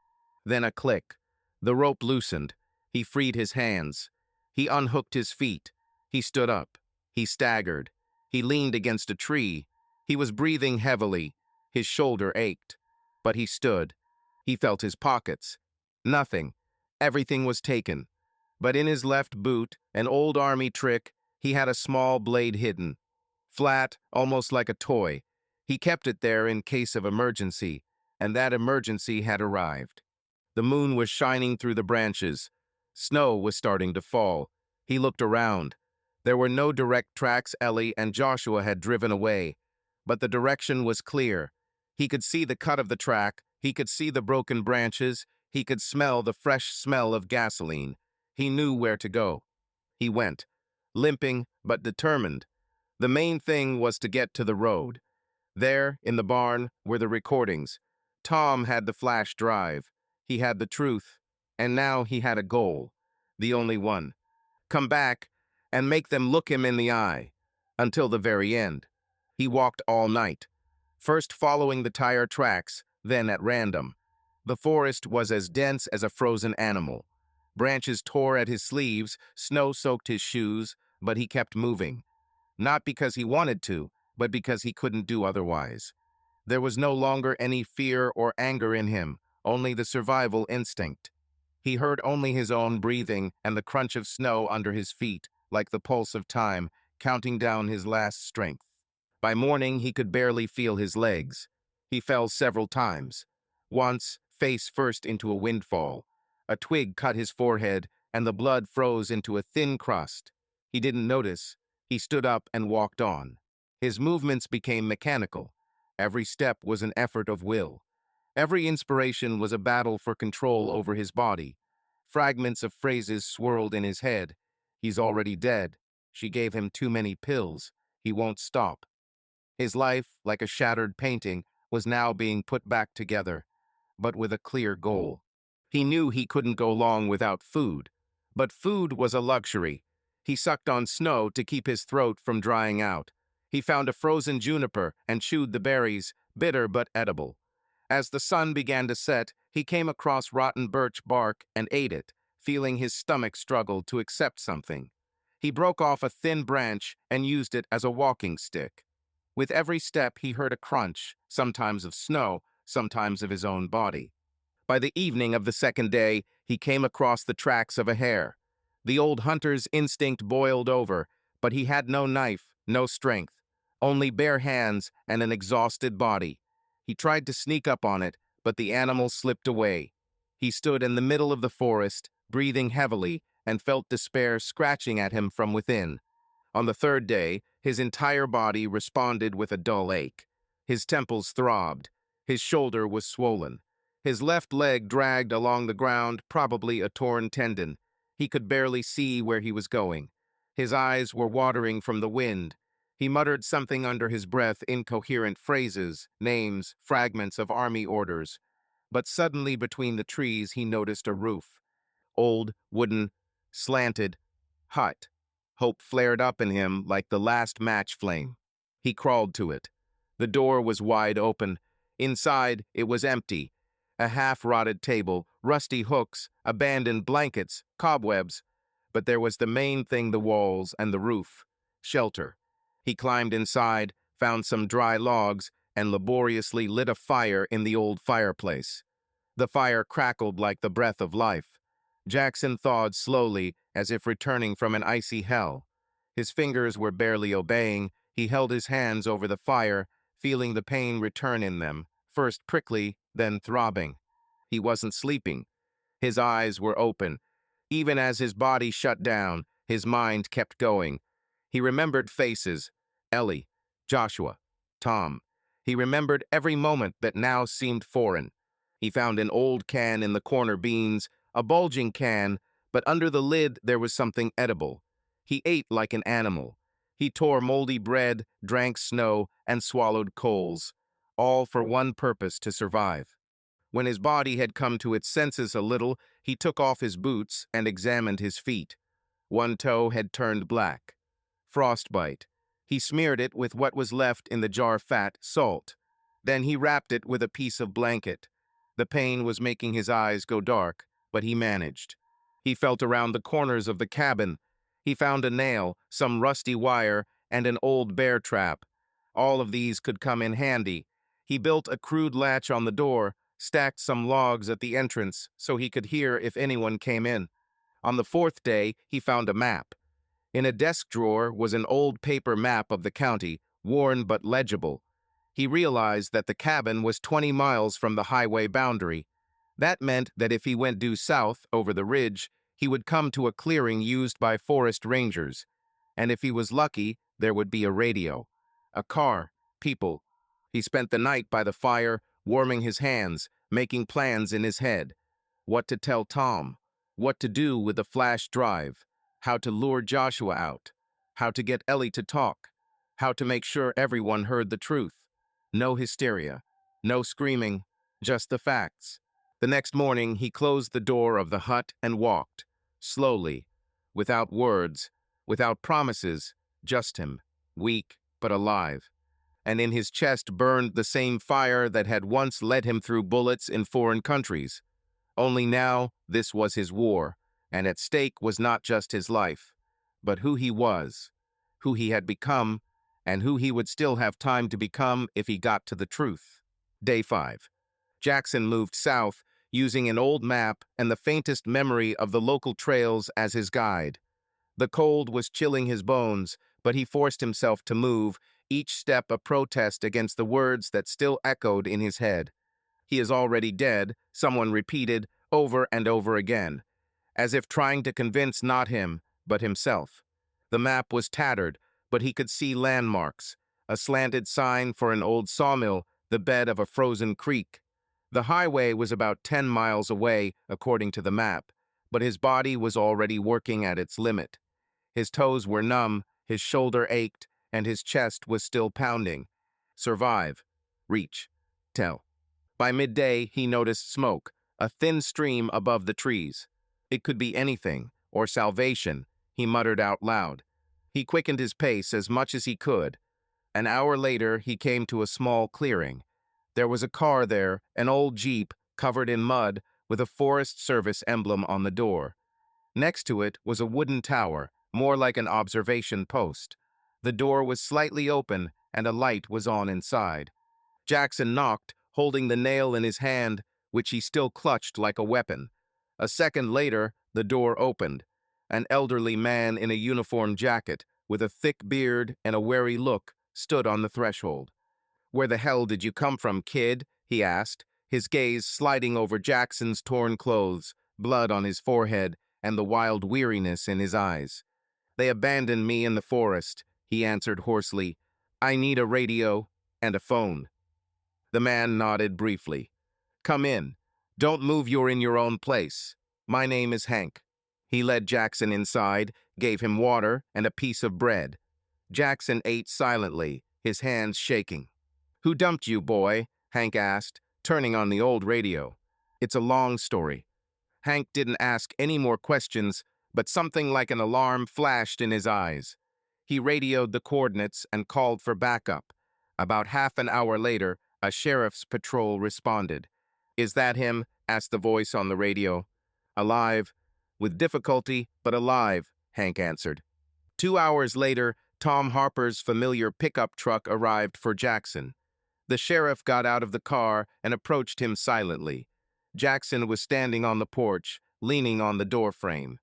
Then a click. The rope loosened. He freed his hands. He unhooked his feet. He stood up. He staggered. He leaned against a tree. He was breathing heavily. His shoulder ached. But he stood. He felt his pockets. Nothing. Everything was taken. But in his left boot, an old army trick, he had a small blade hidden. Flat, almost like a toy. He kept it there in case of emergency, and that emergency had arrived. The moon was shining through the branches. Snow was starting to fall. He looked around. There were no direct tracks Ellie and Joshua had driven away, but the direction was clear. He could see the cut of the track, he could see the broken branches, he could smell the fresh smell of gasoline. He knew where to go. He went, limping but determined. The main thing was to get to the road. There, in the barn, were the recordings. Tom had the flash drive. He had the truth. And now he had a goal. The only one. Come back and make them look him in the eye. Until the very end. He walked all night. First following the tire tracks, then at random. The forest was as dense as a frozen animal. Branches tore at his sleeves, snow soaked his shoes, but he kept moving. Not because he wanted to, but because he couldn't do otherwise. There was no longer any fear or anger in him, only the survival instinct. He heard only his own breathing and the crunch of snow under his feet, like the pulse of time, counting down his last strength. By morning, he could barely feel his legs. He fell several times. Once, face first into a windfall. A twig cut his forehead, and the blood froze into a thin crust. He didn't notice. He stood up and walked on. His movements became mechanical. Every step was an effort of will. Every inspiration was a battle for control over his body. Fragments of phrases swirled in his head. He's already dead. She gave him too many pills. He won't stop. His life, like a shattered painting, was now being put back together, but with a clear goal. He knew he couldn't go long without food, but food was a luxury. He sucked on snow to keep his throat from drying out. He found a frozen juniper and chewed the berries, bitter but edible. As the sun began to set, he came across rotten birch bark and ate it, feeling his stomach struggle to accept something. He broke off a thin branch and used it as a walking stick. With every step, he heard a crunch, sometimes of snow, sometimes of his own body. By the evening of the second day, he came across the tracks of a hare. The old hunter's instinct boiled over, but he had no knife, no strength, only bare hands and an exhausted body. He tried to sneak up on it, but the animal slipped away. He stood in the middle of the forest, breathing heavily, and felt despair scratching at him from within. On the third day, his entire body responded with a dull ache. His temples throbbed. His shoulder was swollen. His left leg dragged along the ground, probably a torn tendon. He could barely see where he was going. His eyes were watering from the wind. He muttered something under his breath, incoherent phrases, names, fragments of army orders. But suddenly between the trees he noticed a roof. Old, wooden, slanted, hut. Hope flared up in him like the last match flame. He crawled to it. The door was wide open. Inside, it was empty. A half-rotted table, rusty hooks, abandoned blankets, cobwebs. But there was the main thing, the walls and the roof. Shelter. He climbed inside, found some dry logs, and laboriously lit a fire in the old fireplace. The fire crackled like the breath of life. Jackson thawed slowly, as if returning from an icy hell. His fingers were barely obeying. He held his hands over the fire, feeling the pain return in them, first prickly, then throbbing. He wasn't sleeping. His eyes were open. Even as his body shut down, his mind kept going. He remembered faces: Ellie, Joshua, Tom. He remembered every moment that now seemed foreign. He found an old can in the corner beans, a bulging can, but under the lid there was something edible. He ate like an animal. He tore moldy bread, drank snow, and swallowed coals, all for one purpose: to survive. When his body had come to its senses a little, he took off his boots and examined his feet. One toe had turned black. Frostbite. He smeared it with what was left in the jar fat, salt. Then he wrapped it with a piece of blanket. The pain was making his eyes go dark, but he managed. He felt around the corners of the cabin. He found a nail, some rusty wire, and an old bear trap. All of these could come in handy. He built a crude latch on the door, stacked some logs at the entrance so he could hear if anyone came in. On the fourth day, he found a map. In a desk drawer was an old paper map of the county, worn but legible. He realized that the cabin was 20 miles from the highway boundary. That meant that if he went due south over the ridge, he would come to a clearing used by forest rangers. And if he was lucky, there would be a radio, a car, people. He spent the night by the fire, warming his hands, making plans in his head. What to tell Tom, what to do with the flash drive, how to lure Joshua out, how to get Ellie to talk, how to make sure everyone heard the truth. No hysteria, no screaming, just the facts. The next morning, he closed the door of the hut and walked, slowly, without words, without promises, just him, weak but alive. And in his chest burned the same fire that had once led him through bullets in foreign countries. Only now, this was his war, and at stake was not just his life, but who he was, who he had become, and who he would still have time to become if he got to the truth. Day 5. Jackson moved south, using an old map and the faintest memory of the local trails as his guide. The cold was chilling his bones, but he forced himself to move, each step a protest against the words that still echoed in his head. "He is already dead," someone repeated over and over again, as if trying to convince not him, but himself. The map was tattered, but he could see landmarks, a slanted sign for an old sawmill, the bed of a frozen creek. The highway was about 10 miles away, according to the map, but his body was already working at its limit. His toes were numb, his shoulder ached, and his chest was still pounding. Survive. Reach. Tell. By midday, he noticed smoke, a thin stream above the trees. It could be anything, or salvation, he muttered out loud. He quickened his pace as much as he could. An hour later, he came to a small clearing. There was a car there, an old Jeep, covered in mud, with a Forest Service emblem on the door. Next to it was a wooden tower, more like an observation post. The door was slightly open, and a light was on inside. Jackson knocked, holding the nail in his hand, which he still clutched like a weapon. A second later, the door opened. An elderly man in a uniform jacket, with a thick beard and a wary look, stood on the threshold. "Where the hell did you come from, kid?" he asked, his gaze sliding over Jackson's torn clothes, blood on his forehead, and the wild weariness in his eyes. "They abandoned me in the forest," he answered hoarsely. "I need a radio and a phone." The man nodded briefly. "Come in. Don't move, you're in your own place. My name is Hank." He led Jackson inside, gave him water and a piece of bread. Jackson ate silently, his hands shaking. "Who dumped you, boy?" Hank asked, turning on the old radio. "It's a long story." Hank didn't ask any more questions, but something like an alarm flashed in his eyes. He radioed the coordinates and called for backup. About half an hour later, a sheriff's patrol responded. "Is that him?" asked the voice on the radio. "Alive. With difficulty, but alive," Hank answered. 2 hours later, Tom Harper's familiar pickup truck arrived for Jackson. The sheriff got out of the car and approached him silently. Jackson was standing on the porch, leaning on the doorframe.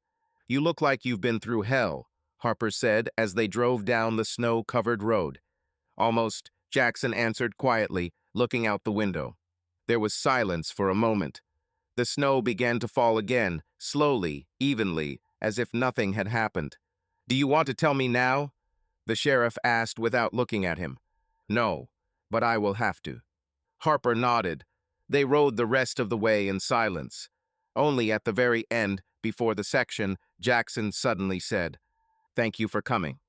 "You look like you've been through hell," Harper said as they drove down the snow-covered road. "Almost," Jackson answered quietly, looking out the window. There was silence for a moment. The snow began to fall again, slowly, evenly, as if nothing had happened. "Do you want to tell me now?" the sheriff asked without looking at him. "No, but I will have to." Harper nodded. They rode the rest of the way in silence. Only at the very end, before the section, Jackson suddenly said, "Thank you for coming."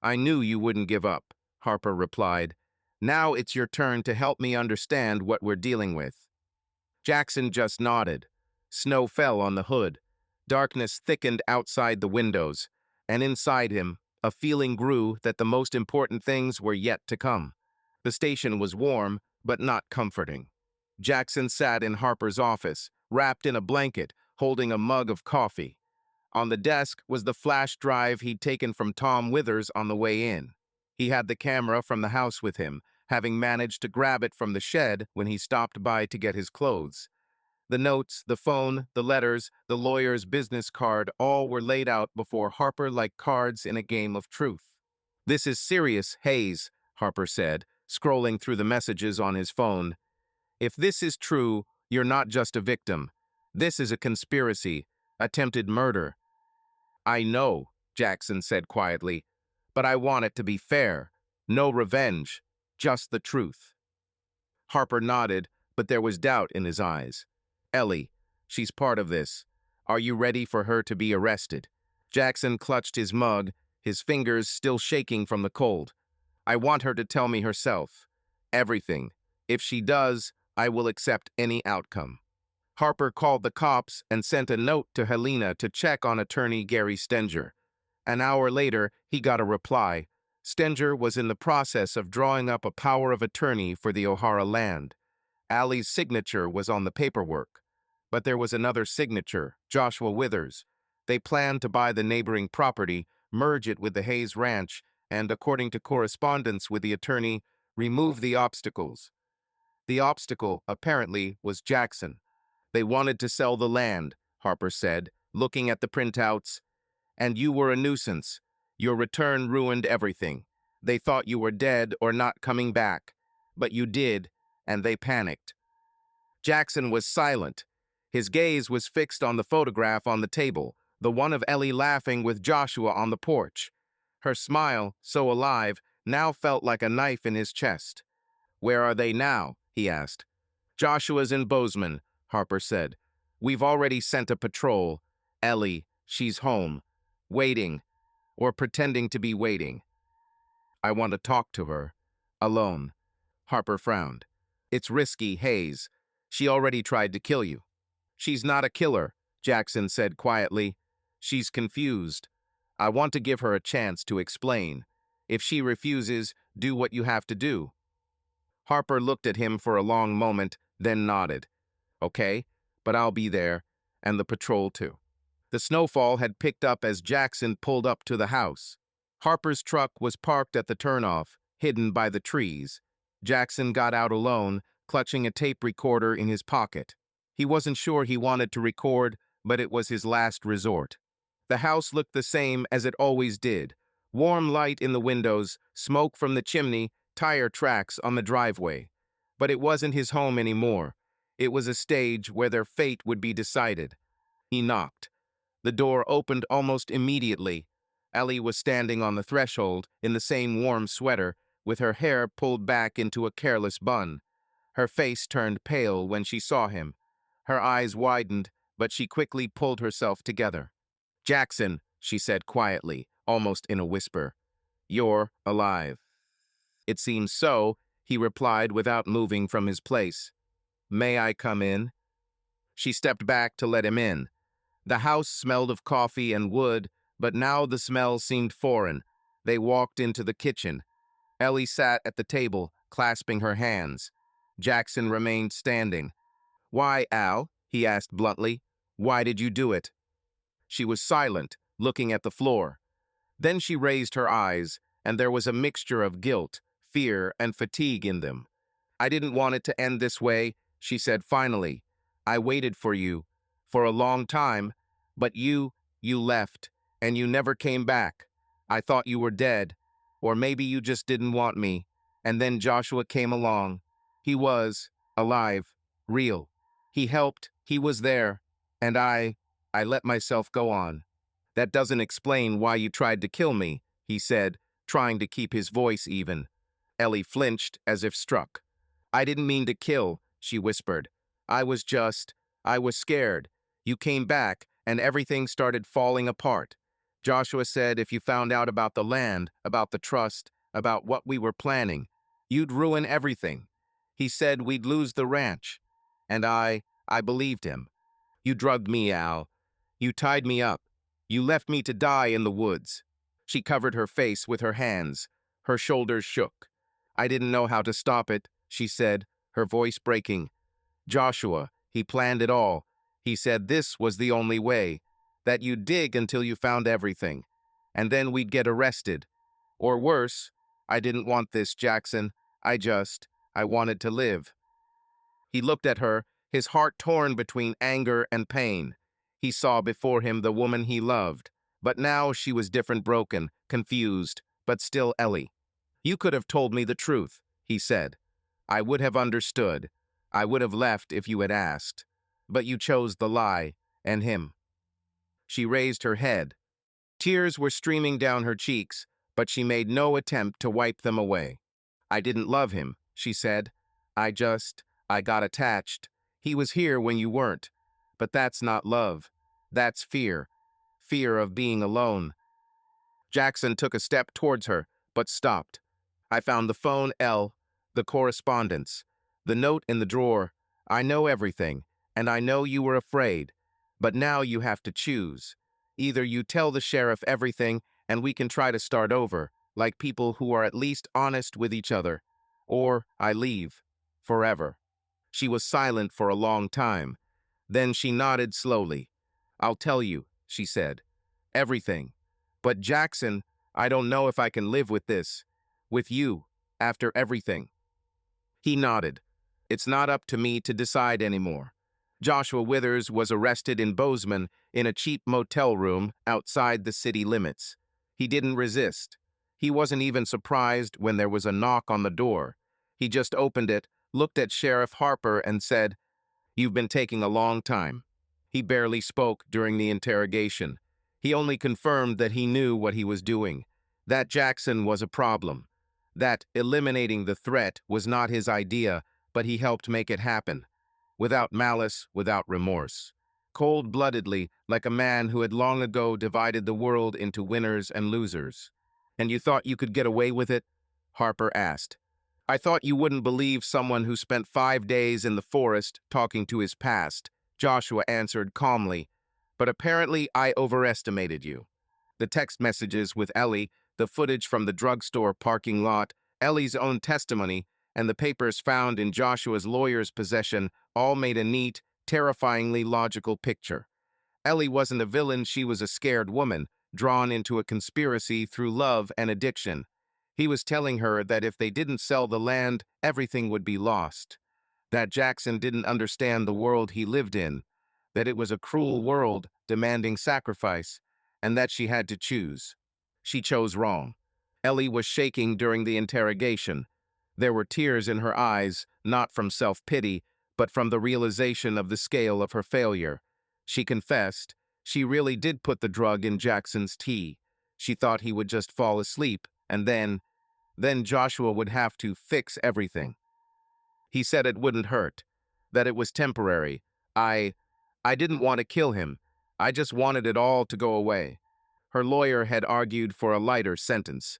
"I knew you wouldn't give up," Harper replied. "Now it's your turn to help me understand what we're dealing with." Jackson just nodded. Snow fell on the hood. Darkness thickened outside the windows, and inside him, a feeling grew that the most important things were yet to come. The station was warm, but not comforting. Jackson sat in Harper's office, wrapped in a blanket, holding a mug of coffee. On the desk was the flash drive he'd taken from Tom Withers on the way in. He had the camera from the house with him, having managed to grab it from the shed when he stopped by to get his clothes. The notes, the phone, the letters, the lawyer's business card, all were laid out before Harper like cards in a game of truth. "This is serious, Hayes," Harper said, scrolling through the messages on his phone. "If this is true, you're not just a victim. This is a conspiracy, attempted murder." "I know," Jackson said quietly, "but I want it to be fair. No revenge, just the truth." Harper nodded, but there was doubt in his eyes. "Ellie, she's part of this. Are you ready for her to be arrested?" Jackson clutched his mug, his fingers still shaking from the cold. "I want her to tell me herself. Everything. If she does, I will accept any outcome." Harper called the cops and sent a note to Helena to check on attorney Gary Stenger. An hour later, he got a reply. Stenger was in the process of drawing up a power of attorney for the O'Hara land. Allie's signature was on the paperwork. But there was another signature, Joshua Withers. They planned to buy the neighboring property, merge it with the Hayes Ranch, and, according to correspondence with the attorney, remove the obstacles. The obstacle, apparently, was Jackson. "They wanted to sell the land," Harper said, looking at the printouts. "And you were a nuisance. Your return ruined everything. They thought you were dead or not coming back. But you did, and they panicked." Jackson was silent. His gaze was fixed on the photograph on the table, the one of Ellie laughing with Joshua on the porch. Her smile, so alive, now felt like a knife in his chest. "Where are they now?" he asked. "Joshua's in Bozeman," Harper said. "We've already sent a patrol. Ellie, she's home. Waiting. Or pretending to be waiting." "I want to talk to her. Alone." Harper frowned. "It's risky, Hayes. She already tried to kill you." "She's not a killer," Jackson said quietly. "She's confused. I want to give her a chance to explain. If she refuses, do what you have to do." Harper looked at him for a long moment, then nodded. "Okay, but I'll be there, and the patrol too." The snowfall had picked up as Jackson pulled up to the house. Harper's truck was parked at the turnoff, hidden by the trees. Jackson got out alone, clutching a tape recorder in his pocket. He wasn't sure he wanted to record, but it was his last resort. The house looked the same as it always did. Warm light in the windows, smoke from the chimney, tire tracks on the driveway. But it wasn't his home anymore. It was a stage where their fate would be decided. He knocked. The door opened almost immediately. Ellie was standing on the threshold in the same warm sweater, with her hair pulled back into a careless bun. Her face turned pale when she saw him. Her eyes widened, but she quickly pulled herself together. "Jackson," she said quietly, almost in a whisper, "you're alive." "It seems so," he replied without moving from his place. "May I come in?" She stepped back to let him in. The house smelled of coffee and wood, but now the smell seemed foreign. They walked into the kitchen. Ellie sat at the table, clasping her hands. Jackson remained standing. "Why, Al?" he asked bluntly. "Why did you do it?" She was silent, looking at the floor. Then she raised her eyes, and there was a mixture of guilt, fear, and fatigue in them. "I didn't want it to end this way," she said finally. "I waited for you, for a long time, but you left, and you never came back. I thought you were dead, or maybe you just didn't want me. And then Joshua came along. He was alive, real. He helped, he was there, and I let myself go on." "That doesn't explain why you tried to kill me," he said, trying to keep his voice even. Ellie flinched as if struck. "I didn't mean to kill," she whispered. I was scared. You came back, and everything started falling apart. Joshua said if you found out about the land, about the trust, about what we were planning, you'd ruin everything. He said we'd lose the ranch. And I believed him. You drugged me, Al. You tied me up. You left me to die in the woods." She covered her face with her hands. Her shoulders shook. "I didn't know how to stop it," she said, her voice breaking. "Joshua, he planned it all. He said this was the only way. that you'd dig until you found everything, and then we'd get arrested. Or worse, I didn't want this, Jackson. I wanted to live. He looked at her, his heart torn between anger and pain. He saw before him the woman he loved, but now she was different, broken, confused, but still Ellie. You could have told me the truth, he said. I would have understood. I would have left if you had asked. But you chose the lie, and him. She raised her head. Tears were streaming down her cheeks, but she made no attempt to wipe them away. I didn't love him, she said. I got attached. He was here when you weren't. But that's not love. That's fear. Fear of being alone. Jackson took a step towards her, but stopped. I found the phone, the correspondence, the note in the drawer. I know everything, and I know you were afraid. But now you have to choose. Either you tell the sheriff everything, and we can try to start over, like people who are at least honest with each other, or I leave. Forever. She was silent for a long time. Then she nodded slowly. I'll tell you, she said. Everything. But Jackson, I don't know if I can live with this. With you, after everything. He nodded. It's not up to me to decide anymore. Joshua Withers was arrested in Bozeman in a cheap motel room outside the city limits. He didn't resist. He wasn't even surprised when there was a knock on the door. He just opened it, looked at Sheriff Harper, and said, You've been taking a long time. He barely spoke during the interrogation. He only confirmed that he knew what he was doing, that Jackson was a problem, that eliminating the threat was not his idea, but he helped make it happen, without malice, without remorse, cold-bloodedly, like a man who had long ago divided the world into winners and losers. And you thought you could get away with it? Harper asked. I thought you wouldn't believe someone who spent 5 days in the forest talking to his past, Joshua answered calmly. But apparently I overestimated you. The text messages with Ellie, the footage from the drugstore parking lot, Ellie's own testimony, and the papers found in Joshua's lawyer's possession all made a neat, terrifyingly logical picture. Ellie wasn't a villain, she was a scared woman, drawn into a conspiracy through love and addiction. He was telling her that if they didn't sell the land, everything would be lost. That Jackson didn't understand the world he lived in, that it was a cruel world demanding sacrifice, and that she had to choose. She chose wrong. Ellie was shaking during the interrogation. There were tears in her eyes, not from self-pity, but from the realization of the scale of her failure. She confessed, she really did put the drug in Jackson's tea. She thought he would just fall asleep, and then Joshua would have to fix everything. He said it wouldn't hurt, that it was temporary. I didn't want to kill him. I just wanted it all to go away. Her lawyer had argued for a lighter sentence.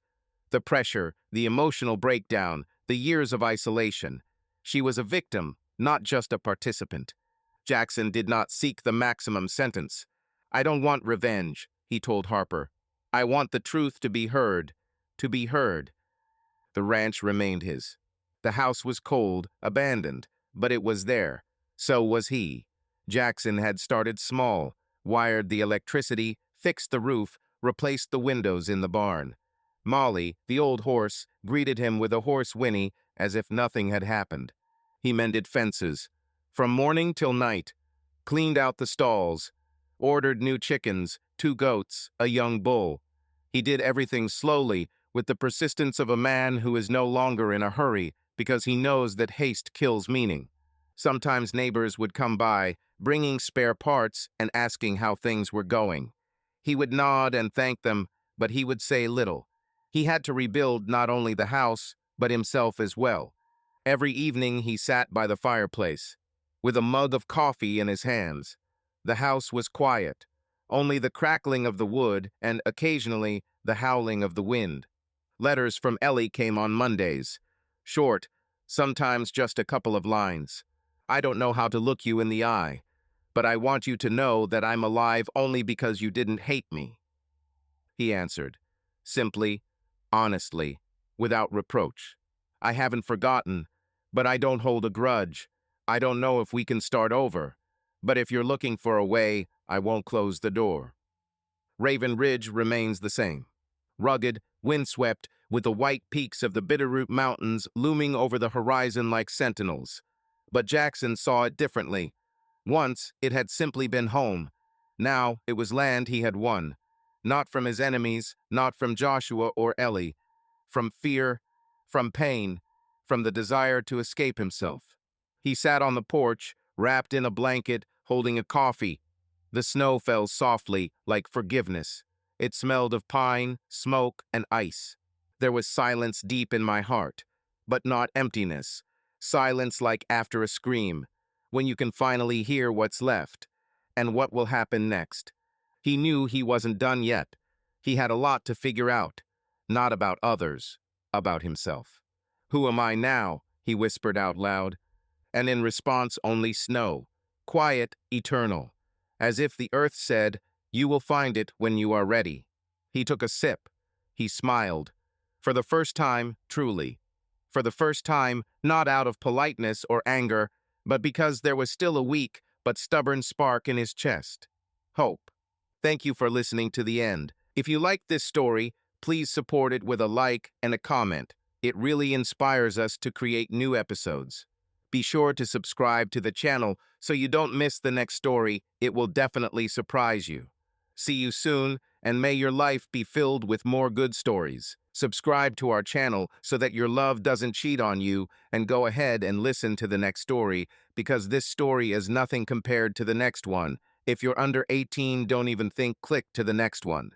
The pressure, the emotional breakdown, the years of isolation. She was a victim, not just a participant. Jackson did not seek the maximum sentence. I don't want revenge, he told Harper. I want the truth to be heard. To be heard. The ranch remained his. The house was cold, abandoned, but it was there. So was he. Jackson had started small, wired the electricity, fixed the roof, replaced the windows in the barn. Molly, the old horse, greeted him with a hoarse whinny as if nothing had happened. He mended fences, from morning till night, cleaned out the stalls, ordered new chickens, 2 goats, a young bull. He did everything slowly, with the persistence of a man who is no longer in a hurry because he knows that haste kills meaning. Sometimes neighbors would come by, bringing spare parts and asking how things were going. He would nod and thank them, but he would say little. He had to rebuild not only the house, but himself as well. Every evening he sat by the fireplace, with a mug of coffee in his hands. The house was quiet, only the crackling of the wood and, occasionally, the howling of the wind. Letters from Ellie came on Mondays. Short, sometimes just a couple of lines. I don't know how to look you in the eye, but I want you to know that I'm alive only because you didn't hate me. He answered, simply, honestly, without reproach. I haven't forgotten, but I don't hold a grudge. I don't know if we can start over, but if you're looking for a way, I won't close the door. Raven Ridge remains the same. Rugged, windswept, with the white peaks of the Bitterroot Mountains looming over the horizon like sentinels. But Jackson saw it differently. Once, it had simply been home. Now, it was land he had won. Not from his enemies, not from Joshua or Ellie. From fear, from pain, from the desire to escape himself. He sat on the porch, wrapped in a blanket, holding a coffee. The snow fell softly, like forgiveness. It smelled of pine, smoke, and ice. There was silence deep in my heart, but not emptiness. Silence like after a scream, when you can finally hear what's left, and what will happen next. He knew he wasn't done yet. He had a lot to figure out, not about others, about himself. "Who am I now?" he whispered out loud, and in response only snow, quiet, eternal, as if the earth said, "You will find it when you are ready." He took a sip. He smiled. For the first time, truly. For the first time, not out of politeness or anger, but because there was still a weak but stubborn spark in his chest. Hope. Thank you for listening to the end. If you liked this story, please support it with a like and a comment. It really inspires us to create new episodes. Be sure to subscribe to the channel so you don't miss the next story. It will definitely surprise you. See you soon, and may your life be filled with more good stories. Subscribe to our channel so that your love doesn't cheat on you, and go ahead and listen to the next story, because this story is nothing compared to the next one. If you're under 18, don't even think, click to the next one.